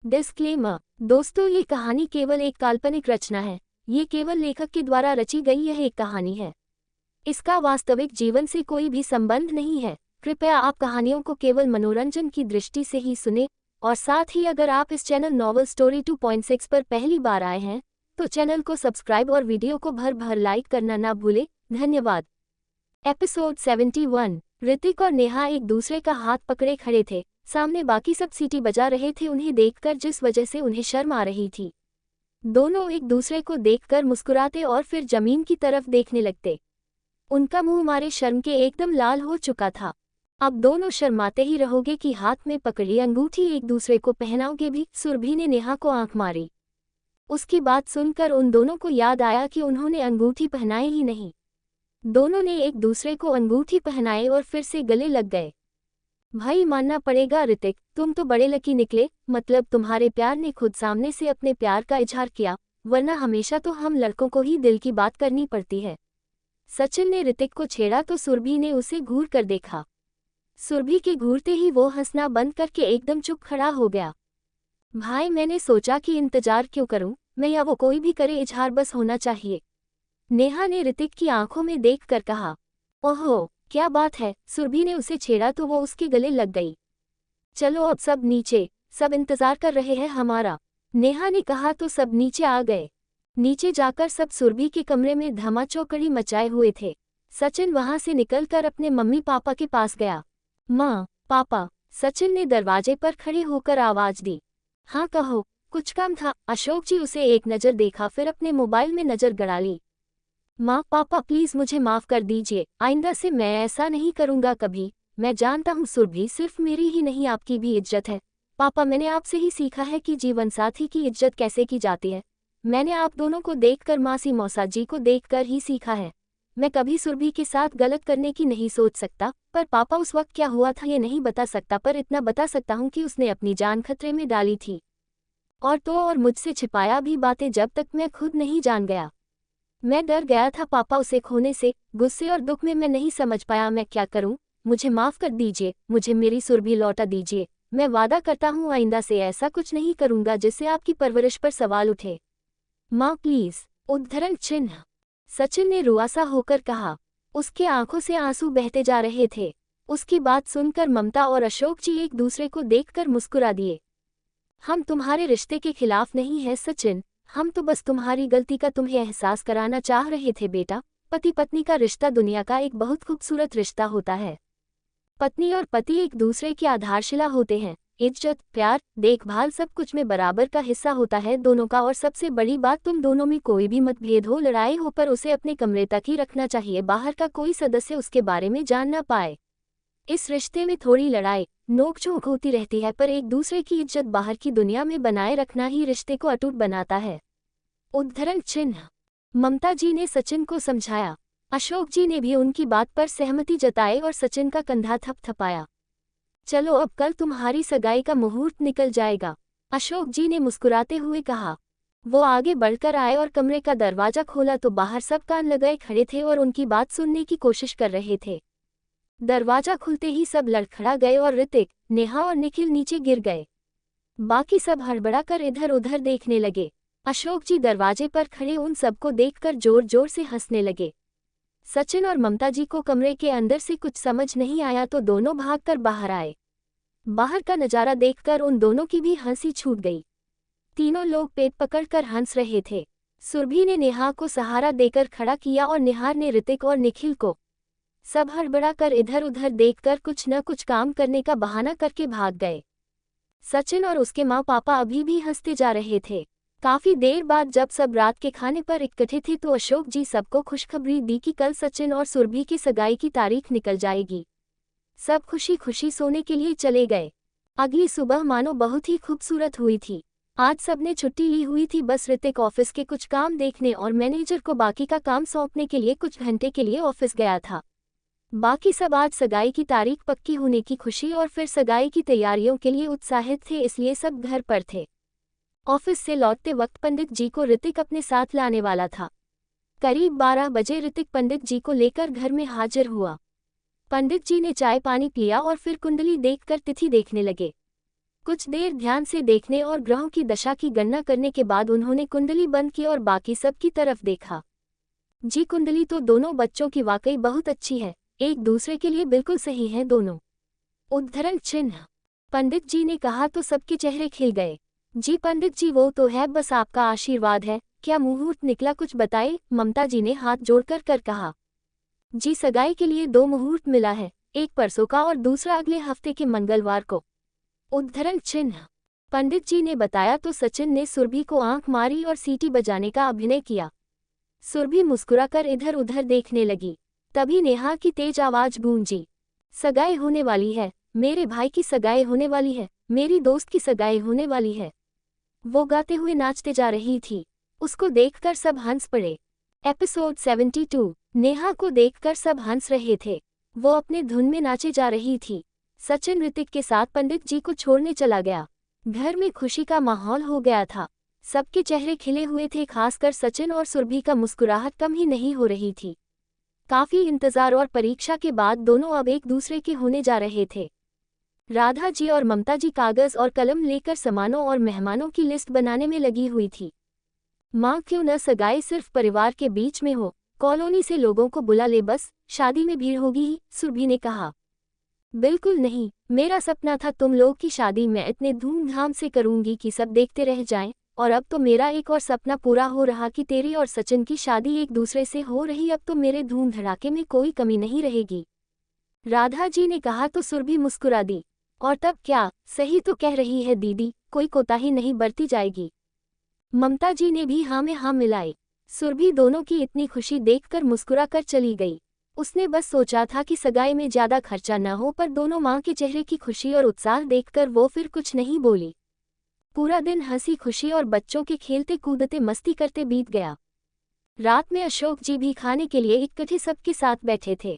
Disclaimer. दोस्तों, ये कहानी केवल एक काल्पनिक रचना है। ये केवल लेखक के द्वारा रची गई यह एक कहानी है। इसका वास्तविक जीवन से कोई भी संबंध नहीं है। कृपया आप कहानियों को केवल मनोरंजन की दृष्टि से ही सुने, और साथ ही अगर आप इस चैनल नॉवल स्टोरी 2.6 पर पहली बार आए हैं तो चैनल को सब्सक्राइब और वीडियो को भर भर लाइक करना ना भूलें। धन्यवाद। एपिसोड 71। ऋतिक और नेहा एक दूसरे का हाथ पकड़े खड़े थे। सामने बाकी सब सीटी बजा रहे थे उन्हें देखकर, जिस वजह से उन्हें शर्म आ रही थी। दोनों एक दूसरे को देखकर मुस्कुराते और फिर जमीन की तरफ देखने लगते। उनका मुंह मारे शर्म के एकदम लाल हो चुका था। अब दोनों शर्माते ही रहोगे कि हाथ में पकड़ी अंगूठी एक दूसरे को पहनाओगे भी? सुरभि ने नेहा को आंख मारी। उसकी बात सुनकर उन दोनों को याद आया कि उन्होंने अंगूठी पहनाई ही नहीं। दोनों ने एक दूसरे को अंगूठी पहनाए और फिर से गले लग गए। भाई मानना पड़ेगा ऋतिक, तुम तो बड़े लकी निकले। मतलब तुम्हारे प्यार ने खुद सामने से अपने प्यार का इजहार किया, वरना हमेशा तो हम लड़कों को ही दिल की बात करनी पड़ती है। सचिन ने ऋतिक को छेड़ा तो सुरभि ने उसे घूर कर देखा। सुरभि के घूरते ही वो हंसना बंद करके एकदम चुप खड़ा हो गया। भाई, मैंने सोचा कि इंतजार क्यों करूं, मैं या वो कोई भी करे, इजहार बस होना चाहिए। नेहा ने ऋतिक की आंखों में देखकर कहा। ओहो, क्या बात है। सुरभि ने उसे छेड़ा तो वो उसके गले लग गई। चलो अब सब नीचे, सब इंतजार कर रहे हैं हमारा, नेहा ने कहा तो सब नीचे आ गए। नीचे जाकर सब सुरभि के कमरे में धमाचौकड़ी मचाए हुए थे। सचिन वहां से निकलकर अपने मम्मी पापा के पास गया। माँ, पापा, सचिन ने दरवाजे पर खड़े होकर आवाज दी। हाँ कहो, कुछ काम था? अशोक जी उसे एक नज़र देखा, फिर अपने मोबाइल में नज़र गड़ा ली। माँ, पापा प्लीज़ मुझे माफ़ कर दीजिए, आइंदा से मैं ऐसा नहीं करूँगा कभी। मैं जानता हूँ सुरभि, सिर्फ मेरी ही नहीं आपकी भी इज्जत है। पापा, मैंने आपसे ही सीखा है कि जीवन साथी की इज्जत कैसे की जाती है। मैंने आप दोनों को देखकर, मासी मौसा जी को देखकर ही सीखा है। मैं कभी सुरभि के साथ गलत करने की नहीं सोच सकता, पर पापा उस वक्त क्या हुआ था ये नहीं बता सकता, पर इतना बता सकता हूँ कि उसने अपनी जान खतरे में डाली थी। और तो और मुझसे छिपाया भी बातें जब तक मैं खुद नहीं जान गया। मैं डर गया था पापा उसे खोने से। गुस्से और दुख में मैं नहीं समझ पाया मैं क्या करूं। मुझे माफ़ कर दीजिए, मुझे मेरी सुरभि लौटा दीजिए। मैं वादा करता हूं आइंदा से ऐसा कुछ नहीं करूंगा जिससे आपकी परवरिश पर सवाल उठे। माँ प्लीज़। उद्धरण चिन्ह। सचिन ने रुआसा होकर कहा। उसके आंखों से आंसू बहते जा रहे थे। उसकी बात सुनकर ममता और अशोक जी एक दूसरे को देखकर मुस्कुरा दिए। हम तुम्हारे रिश्ते के खिलाफ नहीं हैं सचिन, हम तो बस तुम्हारी गलती का तुम्हें एहसास कराना चाह रहे थे बेटा। पति पत्नी का रिश्ता दुनिया का एक बहुत खूबसूरत रिश्ता होता है। पत्नी और पति एक दूसरे की आधारशिला होते हैं। इज्जत, प्यार, देखभाल सब कुछ में बराबर का हिस्सा होता है दोनों का। और सबसे बड़ी बात, तुम दोनों में कोई भी मतभेद हो, लड़ाई हो, पर उसे अपने कमरे तक ही रखना चाहिए, बाहर का कोई सदस्य उसके बारे में जान ना पाए। इस रिश्ते में थोड़ी लड़ाई नोकझोंक होती रहती है, पर एक दूसरे की इज्जत बाहर की दुनिया में बनाए रखना ही रिश्ते को अटूट बनाता है। उद्धरण चिन्ह। ममता जी ने सचिन को समझाया। अशोक जी ने भी उनकी बात पर सहमति जताई और सचिन का कंधा थपथपाया। चलो अब कल तुम्हारी सगाई का मुहूर्त निकल जाएगा, अशोक जी ने मुस्कुराते हुए कहा। वो आगे बढ़कर आए और कमरे का दरवाजा खोला तो बाहर सब कान लगाए खड़े थे और उनकी बात सुनने की कोशिश कर रहे थे। दरवाजा खुलते ही सब लड़खड़ा गए और ऋतिक, नेहा और निखिल नीचे गिर गए। बाकी सब हड़बड़ाकर इधर उधर देखने लगे। अशोक जी दरवाजे पर खड़े उन सबको देखकर जोर जोर से हंसने लगे। सचिन और ममता जी को कमरे के अंदर से कुछ समझ नहीं आया तो दोनों भागकर बाहर आए। बाहर का नजारा देखकर उन दोनों की भी हंसी छूट गई। तीनों लोग पेट पकड़कर हंस रहे थे। सुरभि ने नेहा को सहारा देकर खड़ा किया और निहार ने ऋतिक और निखिल को। सब हड़बड़ाकर इधर उधर देखकर कुछ न कुछ काम करने का बहाना करके भाग गए। सचिन और उसके माँ पापा अभी भी हंसते जा रहे थे। काफी देर बाद जब सब रात के खाने पर इकट्ठे थे तो अशोक जी सबको खुशखबरी दी कि कल सचिन और सुरभि की सगाई की तारीख निकल जाएगी। सब खुशी खुशी सोने के लिए चले गए। अगली सुबह मानो बहुत ही खूबसूरत हुई थी। आज सबने छुट्टी ली हुई थी, बस ऋतिक ऑफिस के कुछ काम देखने और मैनेजर को बाकी का काम सौंपने के लिए कुछ घंटे के लिए ऑफिस गया था। बाकी सब आज सगाई की तारीख पक्की होने की खुशी और फिर सगाई की तैयारियों के लिए उत्साहित थे, इसलिए सब घर पर थे। ऑफिस से लौटते वक्त पंडित जी को ऋतिक अपने साथ लाने वाला था। करीब 12 बजे ऋतिक पंडित जी को लेकर घर में हाजिर हुआ। पंडित जी ने चाय पानी पिया और फिर कुंडली देखकर तिथि देखने लगे। कुछ देर ध्यान से देखने और ग्रहों की दशा की गणना करने के बाद उन्होंने कुंडली बंद की और बाकी सब की तरफ देखा। जी कुंडली तो दोनों बच्चों की वाकई बहुत अच्छी है, एक दूसरे के लिए बिल्कुल सही है दोनों। उद्धरण चिन्ह। पंडित जी ने कहा तो सबके चेहरे खिल गए। जी पंडित जी वो तो है, बस आपका आशीर्वाद है, क्या मुहूर्त निकला कुछ बताए? ममता जी ने हाथ जोड़कर कर कहा। जी सगाई के लिए 2 मुहूर्त मिला है, एक परसों का और दूसरा अगले हफ्ते के मंगलवार को। उद्धरण चिन्ह। पंडित जी ने बताया तो सचिन ने सुरभि को आंख मारी और सीटी बजाने का अभिनय किया। सुरभि मुस्कुराकर इधर उधर देखने लगी। तभी नेहा की तेज आवाज गूंजी, सगाई होने वाली है, मेरे भाई की सगाई होने वाली है, मेरी दोस्त की सगाई होने वाली है। वो गाते हुए नाचते जा रही थी। उसको देखकर सब हंस पड़े। एपिसोड 72। नेहा को देखकर सब हंस रहे थे। वो अपने धुन में नाचे जा रही थी। सचिन ऋतिक के साथ पंडित जी को छोड़ने चला गया। घर में खुशी का माहौल हो गया था। सबके चेहरे खिले हुए थे, खासकर सचिन और सुरभि का मुस्कुराहट कम ही नहीं हो रही थी। काफी इंतजार और परीक्षा के बाद दोनों अब एक दूसरे के होने जा रहे थे। राधा जी और ममता जी कागज और कलम लेकर सामानों और मेहमानों की लिस्ट बनाने में लगी हुई थी। माँ क्यों न सगाई सिर्फ परिवार के बीच में हो, कॉलोनी से लोगों को बुला ले, बस शादी में भीड़ होगी ही, सुरभि ने कहा। बिल्कुल नहीं, मेरा सपना था तुम लोग की शादी मैं इतने धूमधाम से करूंगी कि सब देखते रह जाएं, और अब तो मेरा एक और सपना पूरा हो रहा कि तेरी और सचिन की शादी एक दूसरे से हो रही। अब तो मेरे धूम धड़ाके में कोई कमी नहीं रहेगी। राधा जी ने कहा तो सुरभि मुस्कुरा दी। और तब क्या, सही तो कह रही है दीदी, कोई कोताही नहीं बरती जाएगी। ममता जी ने भी हाँ में हाँ मिलाई। सुरभि दोनों की इतनी खुशी देखकर मुस्कुरा कर चली गई। उसने बस सोचा था कि सगाई में ज्यादा खर्चा न हो, पर दोनों माँ के चेहरे की खुशी और उत्साह देखकर वो फिर कुछ नहीं बोली। पूरा दिन हंसी खुशी और बच्चों के खेलते कूदते मस्ती करते बीत गया। रात में अशोक जी भी खाने के लिए इकट्ठे सबके साथ बैठे थे।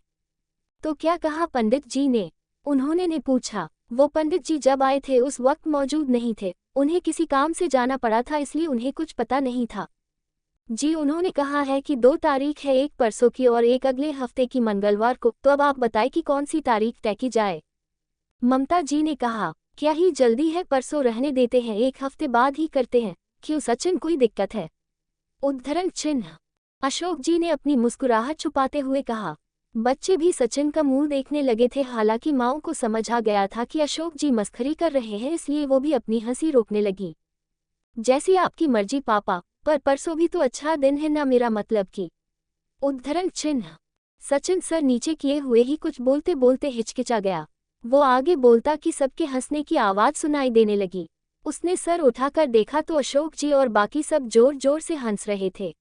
तो क्या कहा पंडित जी ने? उन्होंने पूछा। वो पंडित जी जब आए थे उस वक्त मौजूद नहीं थे, उन्हें किसी काम से जाना पड़ा था, इसलिए उन्हें कुछ पता नहीं था। जी उन्होंने कहा है कि 2 तारीख है, एक परसों की और एक अगले हफ्ते की मंगलवार को। तो अब आप बताएं कि कौन सी तारीख तय की जाए? ममता जी ने कहा। क्या ही जल्दी है, परसों रहने देते हैं, एक हफ्ते बाद ही करते हैं। क्यों सचिन, कोई दिक्कत है? उद्धरण चिन्ह। अशोक जी ने अपनी मुस्कुराहट छुपाते हुए कहा। बच्चे भी सचिन का मुंह देखने लगे थे। हालांकि माओ को समझ आ गया था कि अशोक जी मस्खरी कर रहे हैं, इसलिए वो भी अपनी हंसी रोकने लगी। जैसी आपकी मर्जी पापा, पर परसों भी तो अच्छा दिन है ना, मेरा मतलब कि। उद्धरण चिन्ह। सचिन सर नीचे किए हुए ही कुछ बोलते बोलते हिचकिचा गया। वो आगे बोलता कि सबके हंसने की आवाज सुनाई देने लगी। उसने सर उठाकर देखा तो अशोक जी और बाकी सब जोर जोर से हंस रहे थे।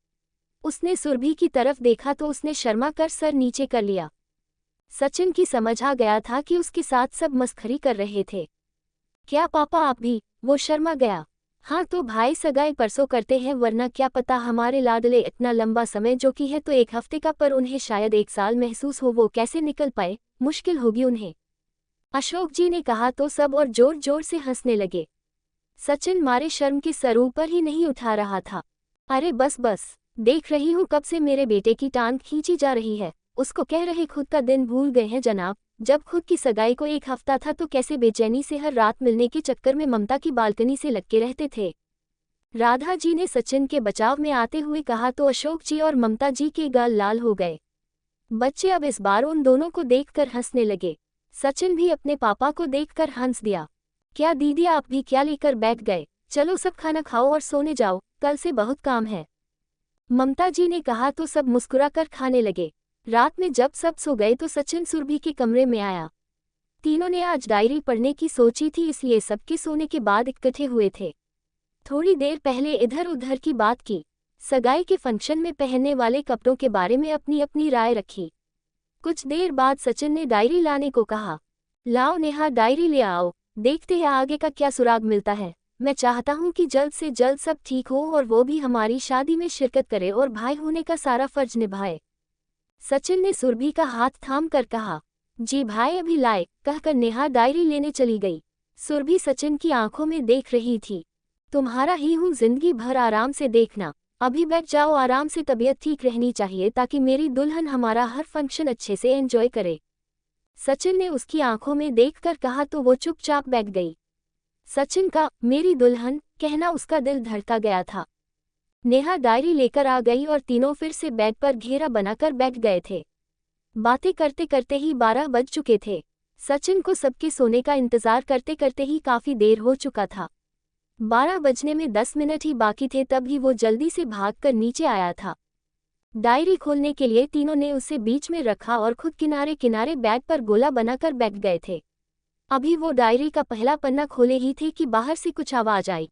उसने सुरभि की तरफ देखा तो उसने शर्मा कर सर नीचे कर लिया। सचिन की समझ आ गया था कि उसके साथ सब मस्खरी कर रहे थे। क्या पापा आप भी? वो शर्मा गया। हाँ तो भाई सगाई परसों करते हैं, वरना क्या पता हमारे लाडले इतना लंबा समय जो कि है तो 1 हफ्ते का, पर उन्हें शायद 1 साल महसूस हो, वो कैसे निकल पाए, मुश्किल होगी उन्हें। अशोक जी ने कहा तो सब और जोर जोर से हंसने लगे। सचिन मारे शर्म के सर ऊपर ही नहीं उठा रहा था। अरे बस बस, देख रही हूँ कब से मेरे बेटे की टांग खींची जा रही है। उसको कह रहे खुद का दिन भूल गए हैं जनाब। जब खुद की सगाई को 1 हफ्ता था तो कैसे बेचैनी से हर रात मिलने के चक्कर में ममता की बालकनी से लटके रहते थे। राधा जी ने सचिन के बचाव में आते हुए कहा तो अशोक जी और ममता जी के गाल लाल हो गए। बच्चे अब इस बार उन दोनों को देखकर हंसने लगे। सचिन भी अपने पापा को देखकर हंस दिया। क्या दीदी आप भी क्या लेकर बैठ गए? चलो सब खाना खाओ और सोने जाओ, कल से बहुत काम है। ममता जी ने कहा तो सब मुस्कुराकर खाने लगे। रात में जब सब सो गए तो सचिन सुरभि के कमरे में आया। तीनों ने आज डायरी पढ़ने की सोची थी, इसलिए सबके सोने के बाद इकट्ठे हुए थे। थोड़ी देर पहले इधर उधर की बात की, सगाई के फंक्शन में पहनने वाले कपड़ों के बारे में अपनी अपनी राय रखी। कुछ देर बाद सचिन ने डायरी लाने को कहा। लाओ नेहा डायरी ले आओ, देखते हैं आगे का क्या सुराग मिलता है। मैं चाहता हूँ कि जल्द से जल्द सब ठीक हो और वो भी हमारी शादी में शिरकत करे और भाई होने का सारा फर्ज निभाए। सचिन ने सुरभि का हाथ थाम कर कहा। जी भाई अभी लाए, कहकर नेहा डायरी लेने चली गई। सुरभि सचिन की आंखों में देख रही थी। तुम्हारा ही हूँ, जिंदगी भर आराम से देखना, अभी बैठ जाओ आराम से, तबीयत ठीक रहनी चाहिए ताकि मेरी दुल्हन हमारा हर फंक्शन अच्छे से एंजॉय करे। सचिन ने उसकी आंखों में देखकर कहा तो वो चुपचाप बैठ गई। सचिन का मेरी दुल्हन कहना उसका दिल धड़का गया था। नेहा डायरी लेकर आ गई और तीनों फिर से बेड पर घेरा बनाकर बैठ गए थे। बातें करते करते ही 12 बज चुके थे। सचिन को सबके सोने का इंतजार करते करते ही काफी देर हो चुका था। 12 बजने में 10 मिनट ही बाकी थे, तब ही वो जल्दी से भागकर नीचे आया था। डायरी खोलने के लिए तीनों ने उसे बीच में रखा और खुद किनारे किनारे बेड पर गोला बनाकर बैठ गए थे। अभी वो डायरी का पहला पन्ना खोले ही थे कि बाहर से कुछ आवाज आई।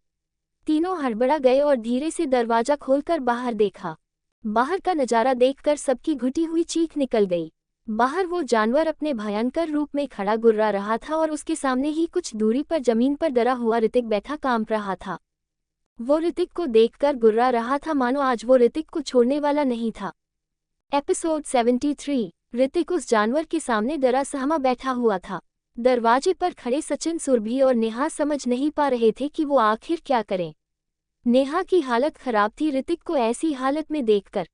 तीनों हड़बड़ा गए और धीरे से दरवाजा खोलकर बाहर देखा। बाहर का नजारा देखकर सबकी घुटी हुई चीख निकल गई। बाहर वो जानवर अपने भयंकर रूप में खड़ा गुर्रा रहा था और उसके सामने ही कुछ दूरी पर जमीन पर डरा हुआ ऋतिक बैठा कांप रहा था। वो ऋतिक को देखकर गुर्रा रहा था, मानो आज वो ऋतिक को छोड़ने वाला नहीं था। एपिसोड 73। ऋतिक उस जानवर के सामने डरा सहमा बैठा हुआ था। दरवाजे पर खड़े सचिन, सुरभि और नेहा समझ नहीं पा रहे थे कि वो आखिर क्या करें। नेहा की हालत खराब थी ऋतिक को ऐसी हालत में देखकर।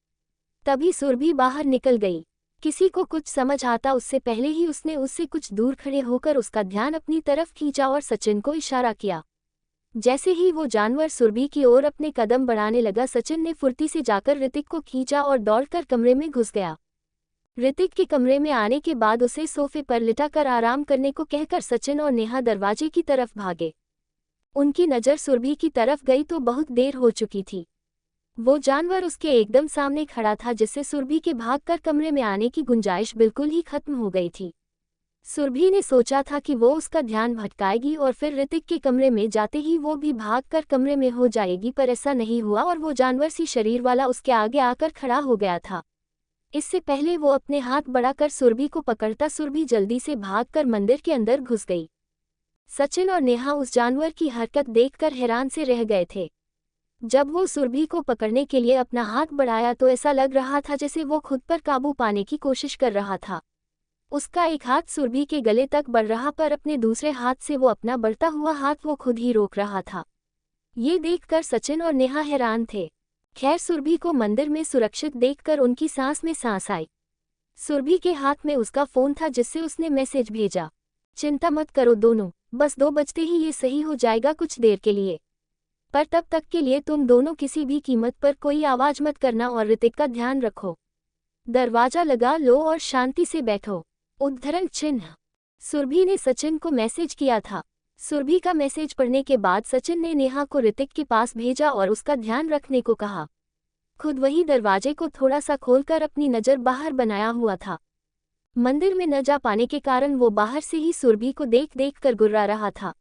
तभी सुरभि बाहर निकल गई। किसी को कुछ समझ आता उससे पहले ही उसने उससे कुछ दूर खड़े होकर उसका ध्यान अपनी तरफ खींचा और सचिन को इशारा किया। जैसे ही वो जानवर सुरभि की ओर अपने कदम बढ़ाने लगा, सचिन ने फुर्ती से जाकर ऋतिक को खींचा और दौड़कर कमरे में घुस गया। ऋतिक के कमरे में आने के बाद उसे सोफे पर लिटाकर आराम करने को कहकर सचिन और नेहा दरवाजे की तरफ भागे। उनकी नज़र सुरभि की तरफ गई तो बहुत देर हो चुकी थी। वो जानवर उसके एकदम सामने खड़ा था, जिससे सुरभि के भागकर कमरे में आने की गुंजाइश बिल्कुल ही खत्म हो गई थी। सुरभि ने सोचा था कि वो उसका ध्यान भटकाएगी और फिर ऋतिक के कमरे में जाते ही वो भी भागकर कमरे में हो जाएगी, पर ऐसा नहीं हुआ और वो जानवर सी शरीर वाला उसके आगे आकर खड़ा हो गया था। इससे पहले वो अपने हाथ बढ़ाकर सुरभि को पकड़ता, सुरभि जल्दी से भागकर मंदिर के अंदर घुस गई। सचिन और नेहा उस जानवर की हरकत देखकर हैरान से रह गए थे। जब वो सुरभि को पकड़ने के लिए अपना हाथ बढ़ाया तो ऐसा लग रहा था जैसे वो खुद पर काबू पाने की कोशिश कर रहा था। उसका एक हाथ सुरभि के गले तक बढ़ रहा, पर अपने दूसरे हाथ से वो अपना बढ़ता हुआ हाथ वो खुद ही रोक रहा था। ये देखकर सचिन और नेहा हैरान थे। खैर, सुरभि को मंदिर में सुरक्षित देखकर उनकी सांस में सांस आई। सुरभि के हाथ में उसका फोन था जिससे उसने मैसेज भेजा, चिंता मत करो दोनों, बस 2 बजते ही ये सही हो जाएगा कुछ देर के लिए, पर तब तक के लिए तुम दोनों किसी भी कीमत पर कोई आवाज मत करना और ऋतिक का ध्यान रखो। दरवाजा लगा लो और शांति से बैठो। उद्धरण चिन्ह। सुरभि ने सचिन को मैसेज किया था। सुरभि का मैसेज पढ़ने के बाद सचिन ने नेहा को ऋतिक के पास भेजा और उसका ध्यान रखने को कहा। खुद वही दरवाजे को थोड़ा सा खोलकर अपनी नज़र बाहर बनाया हुआ था। मंदिर में न जा पाने के कारण वो बाहर से ही सुरभि को देख देख कर गुर्रा रहा था।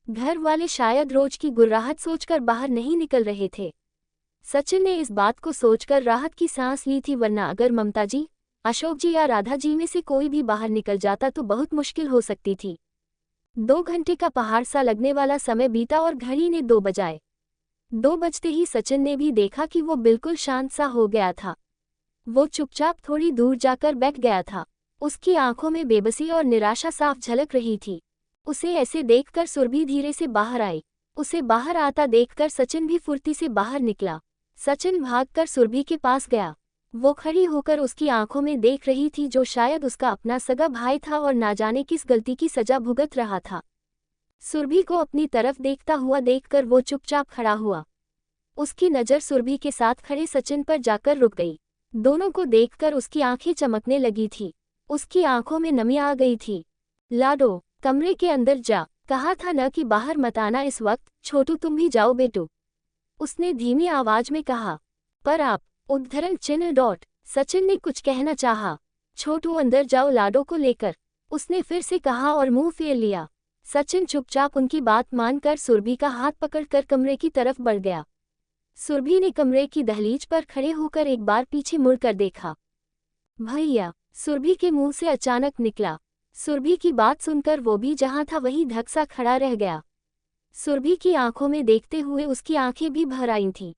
घर वाले शायद रोज की गुर्राहट सोचकर बाहर नहीं निकल रहे थे। सचिन ने इस बात को सोचकर राहत की सांस ली थी, वरना अगर ममता जी, अशोक जी या राधा जी में से कोई भी बाहर निकल जाता तो बहुत मुश्किल हो सकती थी। 2 घंटे का पहाड़ सा लगने वाला समय बीता और घड़ी ने 2 बजाए। 2 बजते ही सचिन ने भी देखा कि वो बिल्कुल शांत सा हो गया था। वो चुपचाप थोड़ी दूर जाकर बैठ गया था। उसकी आंखों में बेबसी और निराशा साफ झलक रही थी। उसे ऐसे देखकर सुरभि धीरे से बाहर आई। उसे बाहर आता देखकर सचिन भी फुर्ती से बाहर निकला। सचिन भागकर सुरभि के पास गया। वो खड़ी होकर उसकी आंखों में देख रही थी, जो शायद उसका अपना सगा भाई था और ना जाने किस गलती की सजा भुगत रहा था। सुरभि को अपनी तरफ देखता हुआ देखकर वो चुपचाप खड़ा हुआ। उसकी नज़र सुरभि के साथ खड़े सचिन पर जाकर रुक गई। दोनों को देखकर उसकी आंखें चमकने लगी थी। उसकी आंखों में नमी आ गई थी। लाडो, कमरे के अंदर जा, कहा था न कि बाहर मत आना इस वक्त। छोटू तुम भी जाओ बेटू, उसने धीमी आवाज में कहा। पर आप, उद्धरण चिन्ह डॉट। सचिन ने कुछ कहना चाहा। छोटू अंदर जाओ लाडो को लेकर, उसने फिर से कहा और मुंह फेर लिया। सचिन चुपचाप उनकी बात मानकर सुरभि का हाथ पकड़कर कमरे की तरफ बढ़ गया। सुरभि ने कमरे की दहलीज पर खड़े होकर एक बार पीछे मुड़कर देखा। भैया, सुरभि के मुंह से अचानक निकला। सुरभि की बात सुनकर वो भी जहां था वहीं धक सा खड़ा रह गया। सुरभि की आंखों में देखते हुए उसकी आंखें भी भर आई थीं।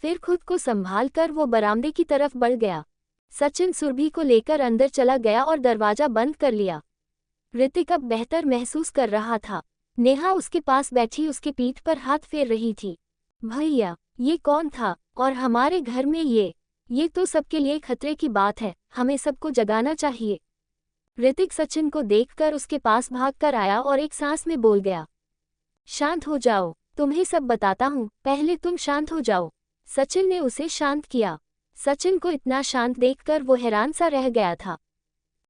फिर खुद को संभाल कर वो बरामदे की तरफ बढ़ गया। सचिन सुरभि को लेकर अंदर चला गया और दरवाजा बंद कर लिया। ऋतिक अब बेहतर महसूस कर रहा था। नेहा उसके पास बैठी उसके पीठ पर हाथ फेर रही थी। भैया, ये कौन था और हमारे घर में ये तो सबके लिए खतरे की बात है, हमें सबको जगाना चाहिए। ऋतिक सचिन को देखकर उसके पास भागकर आया और एक सांस में बोल गया। शांत हो जाओ, तुम्हें सब बताता हूँ, पहले तुम शांत हो जाओ। सचिन ने उसे शांत किया। सचिन को इतना शांत देखकर वो हैरान सा रह गया था।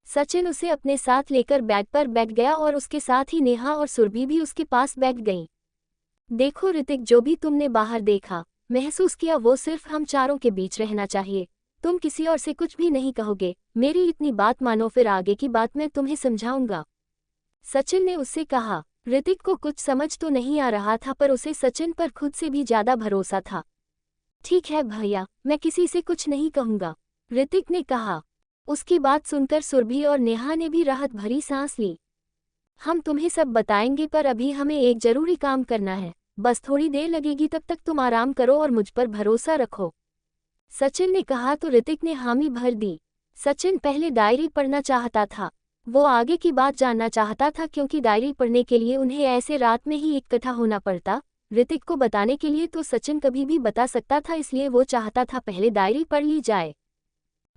सचिन उसे अपने साथ लेकर बेड पर बैठ गया और उसके साथ ही नेहा और सुरभि भी उसके पास बैठ गईं। देखो ऋतिक, जो भी तुमने बाहर देखा, महसूस किया, वो सिर्फ हम चारों के बीच रहना चाहिए। तुम किसी और से कुछ भी नहीं कहोगे। मेरी इतनी बात मानो, फिर आगे की बात मैं तुम्हें समझाऊंगा, सचिन ने उससे कहा। ऋतिक को कुछ समझ तो नहीं आ रहा था, पर उसे सचिन पर खुद से भी ज्यादा भरोसा था। ठीक है भैया, मैं किसी से कुछ नहीं कहूंगा, ऋतिक ने कहा। उसकी बात सुनकर सुरभि और नेहा ने भी राहत भरी सांस ली। हम तुम्हें सब बताएंगे, पर अभी हमें एक जरूरी काम करना है। बस थोड़ी देर लगेगी, तब तक तुम आराम करो और मुझ पर भरोसा रखो, सचिन ने कहा तो ऋतिक ने हामी भर दी। सचिन पहले डायरी पढ़ना चाहता था। वो आगे की बात जानना चाहता था, क्योंकि डायरी पढ़ने के लिए उन्हें ऐसे रात में ही इकट्ठा होना पड़ता। ऋतिक को बताने के लिए तो सचिन कभी भी बता सकता था, इसलिए वो चाहता था पहले डायरी पढ़ ली जाए।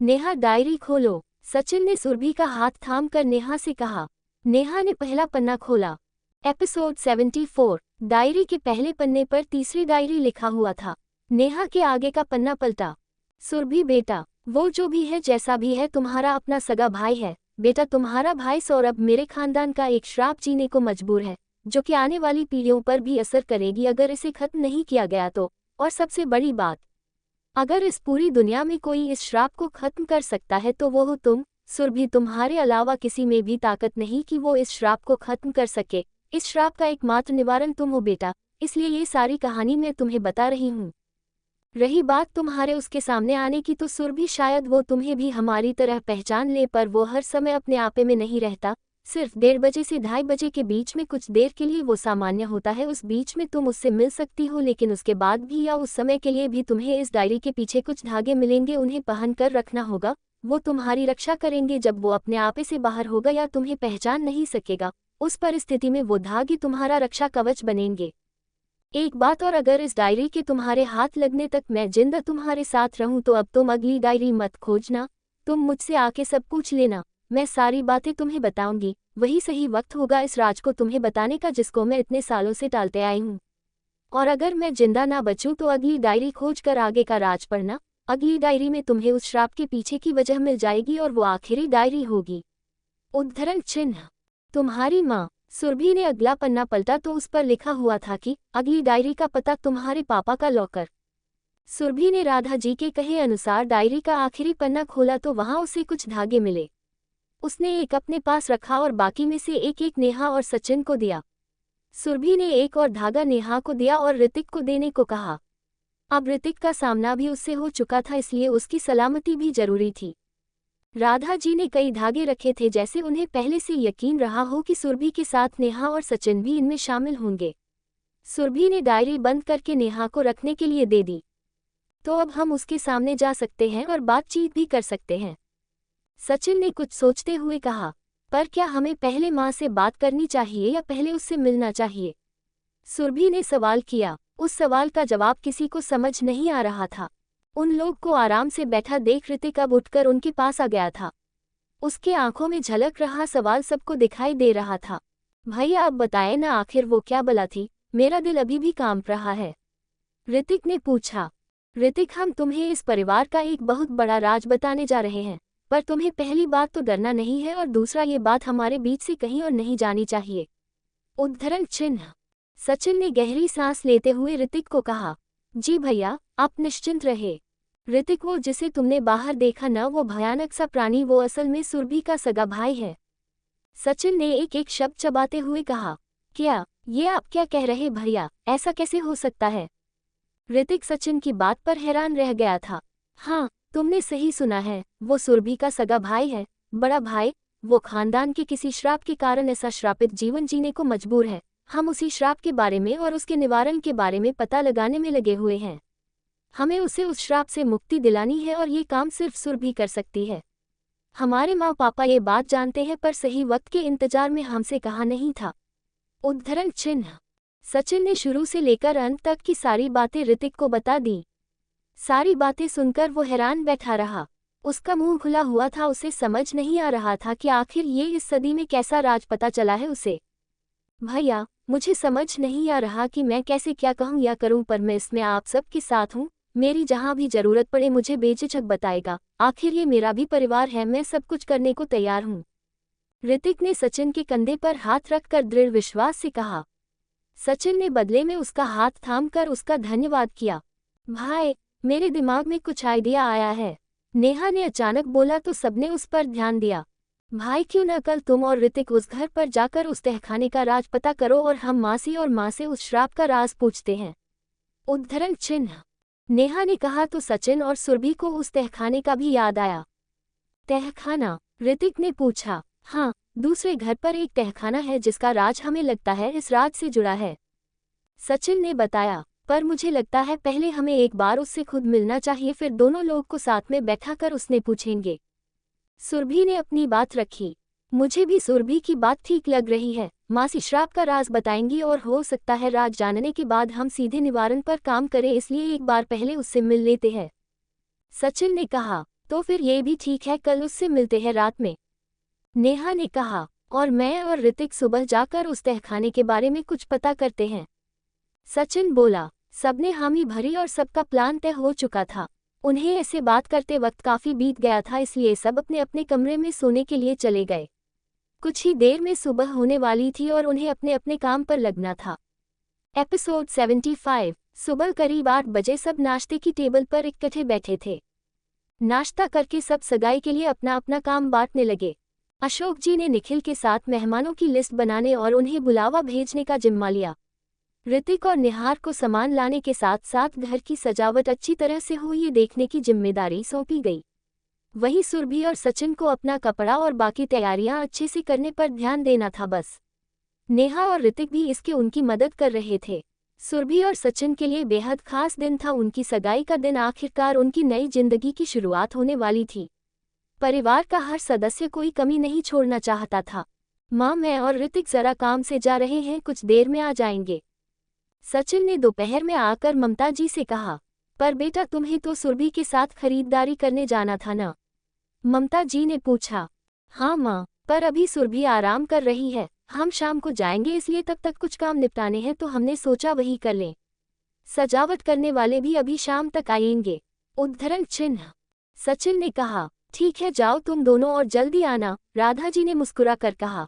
नेहा, डायरी खोलो, सचिन ने सुरभि का हाथ थामकर नेहा से कहा। नेहा ने पहला पन्ना खोला। एपिसोड 74। डायरी के पहले पन्ने पर तीसरी डायरी लिखा हुआ था। नेहा के आगे का पन्ना पलटा। सुरभि, बेटा, वो जो भी है, जैसा भी है, तुम्हारा अपना सगा भाई है। बेटा, तुम्हारा भाई सौरभ मेरे खानदान का एक श्राप जीने को मजबूर है, जो कि आने वाली पीढ़ियों पर भी असर करेगी अगर इसे खत्म नहीं किया गया तो। और सबसे बड़ी बात, अगर इस पूरी दुनिया में कोई इस श्राप को खत्म कर सकता है तो वो हो तुम। सुरभि, तुम्हारे अलावा किसी में भी ताकत नहीं कि वो इस श्राप को खत्म कर सके। इस श्राप का एकमात्र निवारण तुम हो बेटा, इसलिए ये सारी कहानी मैं तुम्हें बता रही हूँ। रही बात तुम्हारे उसके सामने आने की, तो सुरभि, शायद वो तुम्हें भी हमारी तरह पहचान ले, पर वो हर समय अपने आपे में नहीं रहता। सिर्फ 1:30 बजे से 2:30 बजे के बीच में कुछ देर के लिए वो सामान्य होता है। उस बीच में तुम उससे मिल सकती हो, लेकिन उसके बाद भी या उस समय के लिए भी तुम्हें इस डायरी के पीछे कुछ धागे मिलेंगे, उन्हें पहन कर रखना होगा। वो तुम्हारी रक्षा करेंगे। जब वो अपने आपे से बाहर होगा या तुम्हें पहचान नहीं सकेगा, उस परिस्थिति में वो धागे तुम्हारा रक्षा कवच बनेंगे। एक बात और, अगर इस डायरी के तुम्हारे हाथ लगने तक मैं जिंदा तुम्हारे साथ रहूं तो अब तुम अगली डायरी मत खोजना। तुम मुझसे आके सब पूछ लेना, मैं सारी बातें तुम्हें बताऊंगी। वही सही वक्त होगा इस राज को तुम्हें बताने का, जिसको मैं इतने सालों से टालते आई हूँ। और अगर मैं जिंदा ना बचूं तो अगली डायरी खोज कर आगे का राज पढ़ना। अगली डायरी में तुम्हें उस श्राप के पीछे की वजह मिल जाएगी और वो आखिरी डायरी होगी। उद्धरण चिन्ह, तुम्हारी माँ। सुरभि ने अगला पन्ना पलटा तो उस पर लिखा हुआ था कि अगली डायरी का पता तुम्हारे पापा का लॉकर। सुरभि ने राधा जी के कहे अनुसार डायरी का आखिरी पन्ना खोला तो वहां उसे कुछ धागे मिले। उसने एक अपने पास रखा और बाकी में से एक एक नेहा और सचिन को दिया। सुरभि ने एक और धागा नेहा को दिया और ऋतिक को देने को कहा। अब ऋतिक का सामना भी उससे हो चुका था, इसलिए उसकी सलामती भी जरूरी थी। राधा जी ने कई धागे रखे थे, जैसे उन्हें पहले से यकीन रहा हो कि सुरभि के साथ नेहा और सचिन भी इनमें शामिल होंगे। सुरभि ने डायरी बंद करके नेहा को रखने के लिए दे दी। तो अब हम उसके सामने जा सकते हैं और बातचीत भी कर सकते हैं, सचिन ने कुछ सोचते हुए कहा। पर क्या हमें पहले माँ से बात करनी चाहिए या पहले उससे मिलना चाहिए? सुरभि ने सवाल किया। उस सवाल का जवाब किसी को समझ नहीं आ रहा था। उन लोग को आराम से बैठा देख ऋतिक अब उठकर उनके पास आ गया था। उसके आंखों में झलक रहा सवाल सबको दिखाई दे रहा था। भैया, अब बताएं ना, आखिर वो क्या बला थी? मेरा दिल अभी भी कांप रहा है, ऋतिक ने पूछा। ऋतिक, हम तुम्हें इस परिवार का एक बहुत बड़ा राज बताने जा रहे हैं, पर तुम्हें पहली बात तो डरना नहीं है और दूसरा ये बात हमारे बीच से कहीं और नहीं जानी चाहिए। उद्धरण चिन्ह, सचिन ने गहरी सांस लेते हुए ऋतिक को कहा। जी भैया, आप निश्चिंत रहे। ऋतिक, वो जिसे तुमने बाहर देखा ना, वो भयानक सा प्राणी, वो असल में सुरभि का सगा भाई है, सचिन ने एक एक शब्द चबाते हुए कहा। क्या? ये आप क्या कह रहे भैया? ऐसा कैसे हो सकता है? ऋतिक सचिन की बात पर हैरान रह गया था। हाँ, तुमने सही सुना है, वो सुरभि का सगा भाई है, बड़ा भाई। वो खानदान के किसी श्राप के कारण ऐसा श्रापित जीवन जीने को मजबूर है। हम उसी श्राप के बारे में और उसके निवारण के बारे में पता लगाने में लगे हुए हैं। हमें उसे उस श्राप से मुक्ति दिलानी है और ये काम सिर्फ सुरभि कर सकती है। हमारे माँ पापा ये बात जानते हैं, पर सही वक्त के इंतजार में हमसे कहा नहीं था। उद्धरण चिन्ह, सचिन ने शुरू से लेकर अंत तक की सारी बातें ऋतिक को बता दी। सारी बातें सुनकर वो हैरान बैठा रहा। उसका मुंह खुला हुआ था, उसे समझ नहीं आ रहा था कि आखिर ये इस सदी में कैसा राज पता चला है उसे। भैया, मुझे समझ नहीं आ रहा कि मैं कैसे क्या कहूँ या करूँ, पर मैं इसमें आप सबके साथ हूँ। मेरी जहाँ भी जरूरत पड़े मुझे बेझिझक बताएगा। आखिर ये मेरा भी परिवार है, मैं सब कुछ करने को तैयार हूँ। ऋतिक ने सचिन के कंधे पर हाथ रखकर दृढ़ विश्वास से कहा। सचिन ने बदले में उसका हाथ थामकर उसका धन्यवाद किया। भाई, मेरे दिमाग में कुछ आइडिया आया है, नेहा ने अचानक बोला तो सबने उस पर ध्यान दिया। भाई, क्यों न कल तुम और ऋतिक उस घर पर जाकर उस तहखाने का राज पता करो और हम मासी और माँ से उस श्राप का राज पूछते हैं। उद्धरण चिन्ह। नेहा ने कहा तो सचिन और सुरभि को उस तहखाने का भी याद आया। तहखाना? ऋतिक ने पूछा। हाँ, दूसरे घर पर एक तहखाना है जिसका राज हमें लगता है इस राज से जुड़ा है, सचिन ने बताया। पर मुझे लगता है पहले हमें एक बार उससे खुद मिलना चाहिए, फिर दोनों लोग को साथ में बैठाकर उसने पूछेंगे। सुरभि ने अपनी बात रखी। मुझे भी सुरभि की बात ठीक लग रही है। मासी श्राप का राज बताएंगी और हो सकता है राज जानने के बाद हम सीधे निवारण पर काम करें, इसलिए एक बार पहले उससे मिल लेते हैं, सचिन ने कहा। तो फिर ये भी ठीक है, कल उससे मिलते हैं रात में, नेहा ने कहा। और मैं और ऋतिक सुबह जाकर उस तहखाने के बारे में कुछ पता करते हैं, सचिन बोला। सबने हामी भरी और सबका प्लान तय हो चुका था। उन्हें ऐसे बात करते वक्त काफी बीत गया था, इसलिए सब अपने अपने कमरे में सोने के लिए चले गए। कुछ ही देर में सुबह होने वाली थी और उन्हें अपने अपने काम पर लगना था। एपिसोड 75। सुबह करीब 8 बजे सब नाश्ते की टेबल पर इकट्ठे बैठे थे। नाश्ता करके सब सगाई के लिए अपना अपना काम बांटने लगे। अशोक जी ने निखिल के साथ मेहमानों की लिस्ट बनाने और उन्हें बुलावा भेजने का जिम्मा लिया। ऋतिक और निहार को सामान लाने के साथ साथ घर की सजावट अच्छी तरह से हो ये देखने की जिम्मेदारी सौंपी गई। वहीं सुरभि और सचिन को अपना कपड़ा और बाकी तैयारियां अच्छे से करने पर ध्यान देना था बस। नेहा और ऋतिक भी इसके उनकी मदद कर रहे थे। सुरभि और सचिन के लिए बेहद खास दिन था, उनकी सगाई का दिन। आखिरकार उनकी नई जिंदगी की शुरुआत होने वाली थी। परिवार का हर सदस्य कोई कमी नहीं छोड़ना चाहता था। माँ, मैं और ऋतिक जरा काम से जा रहे हैं, कुछ देर में आ जाएंगे, सचिन ने दोपहर में आकर ममता जी से कहा। पर बेटा, तुम्हें तो सुरभि के साथ खरीदारी करने जाना था ना, ममता जी ने पूछा। हाँ माँ, पर अभी सुरभि आराम कर रही है, हम शाम को जाएंगे, इसलिए तब तक कुछ काम निपटाने हैं तो हमने सोचा वही कर लें। सजावट करने वाले भी अभी शाम तक आएंगे, उद्धरण चिन्ह, सचिन ने कहा। ठीक है, जाओ तुम दोनों और जल्दी आना, राधा जी ने मुस्कुरा कर कहा।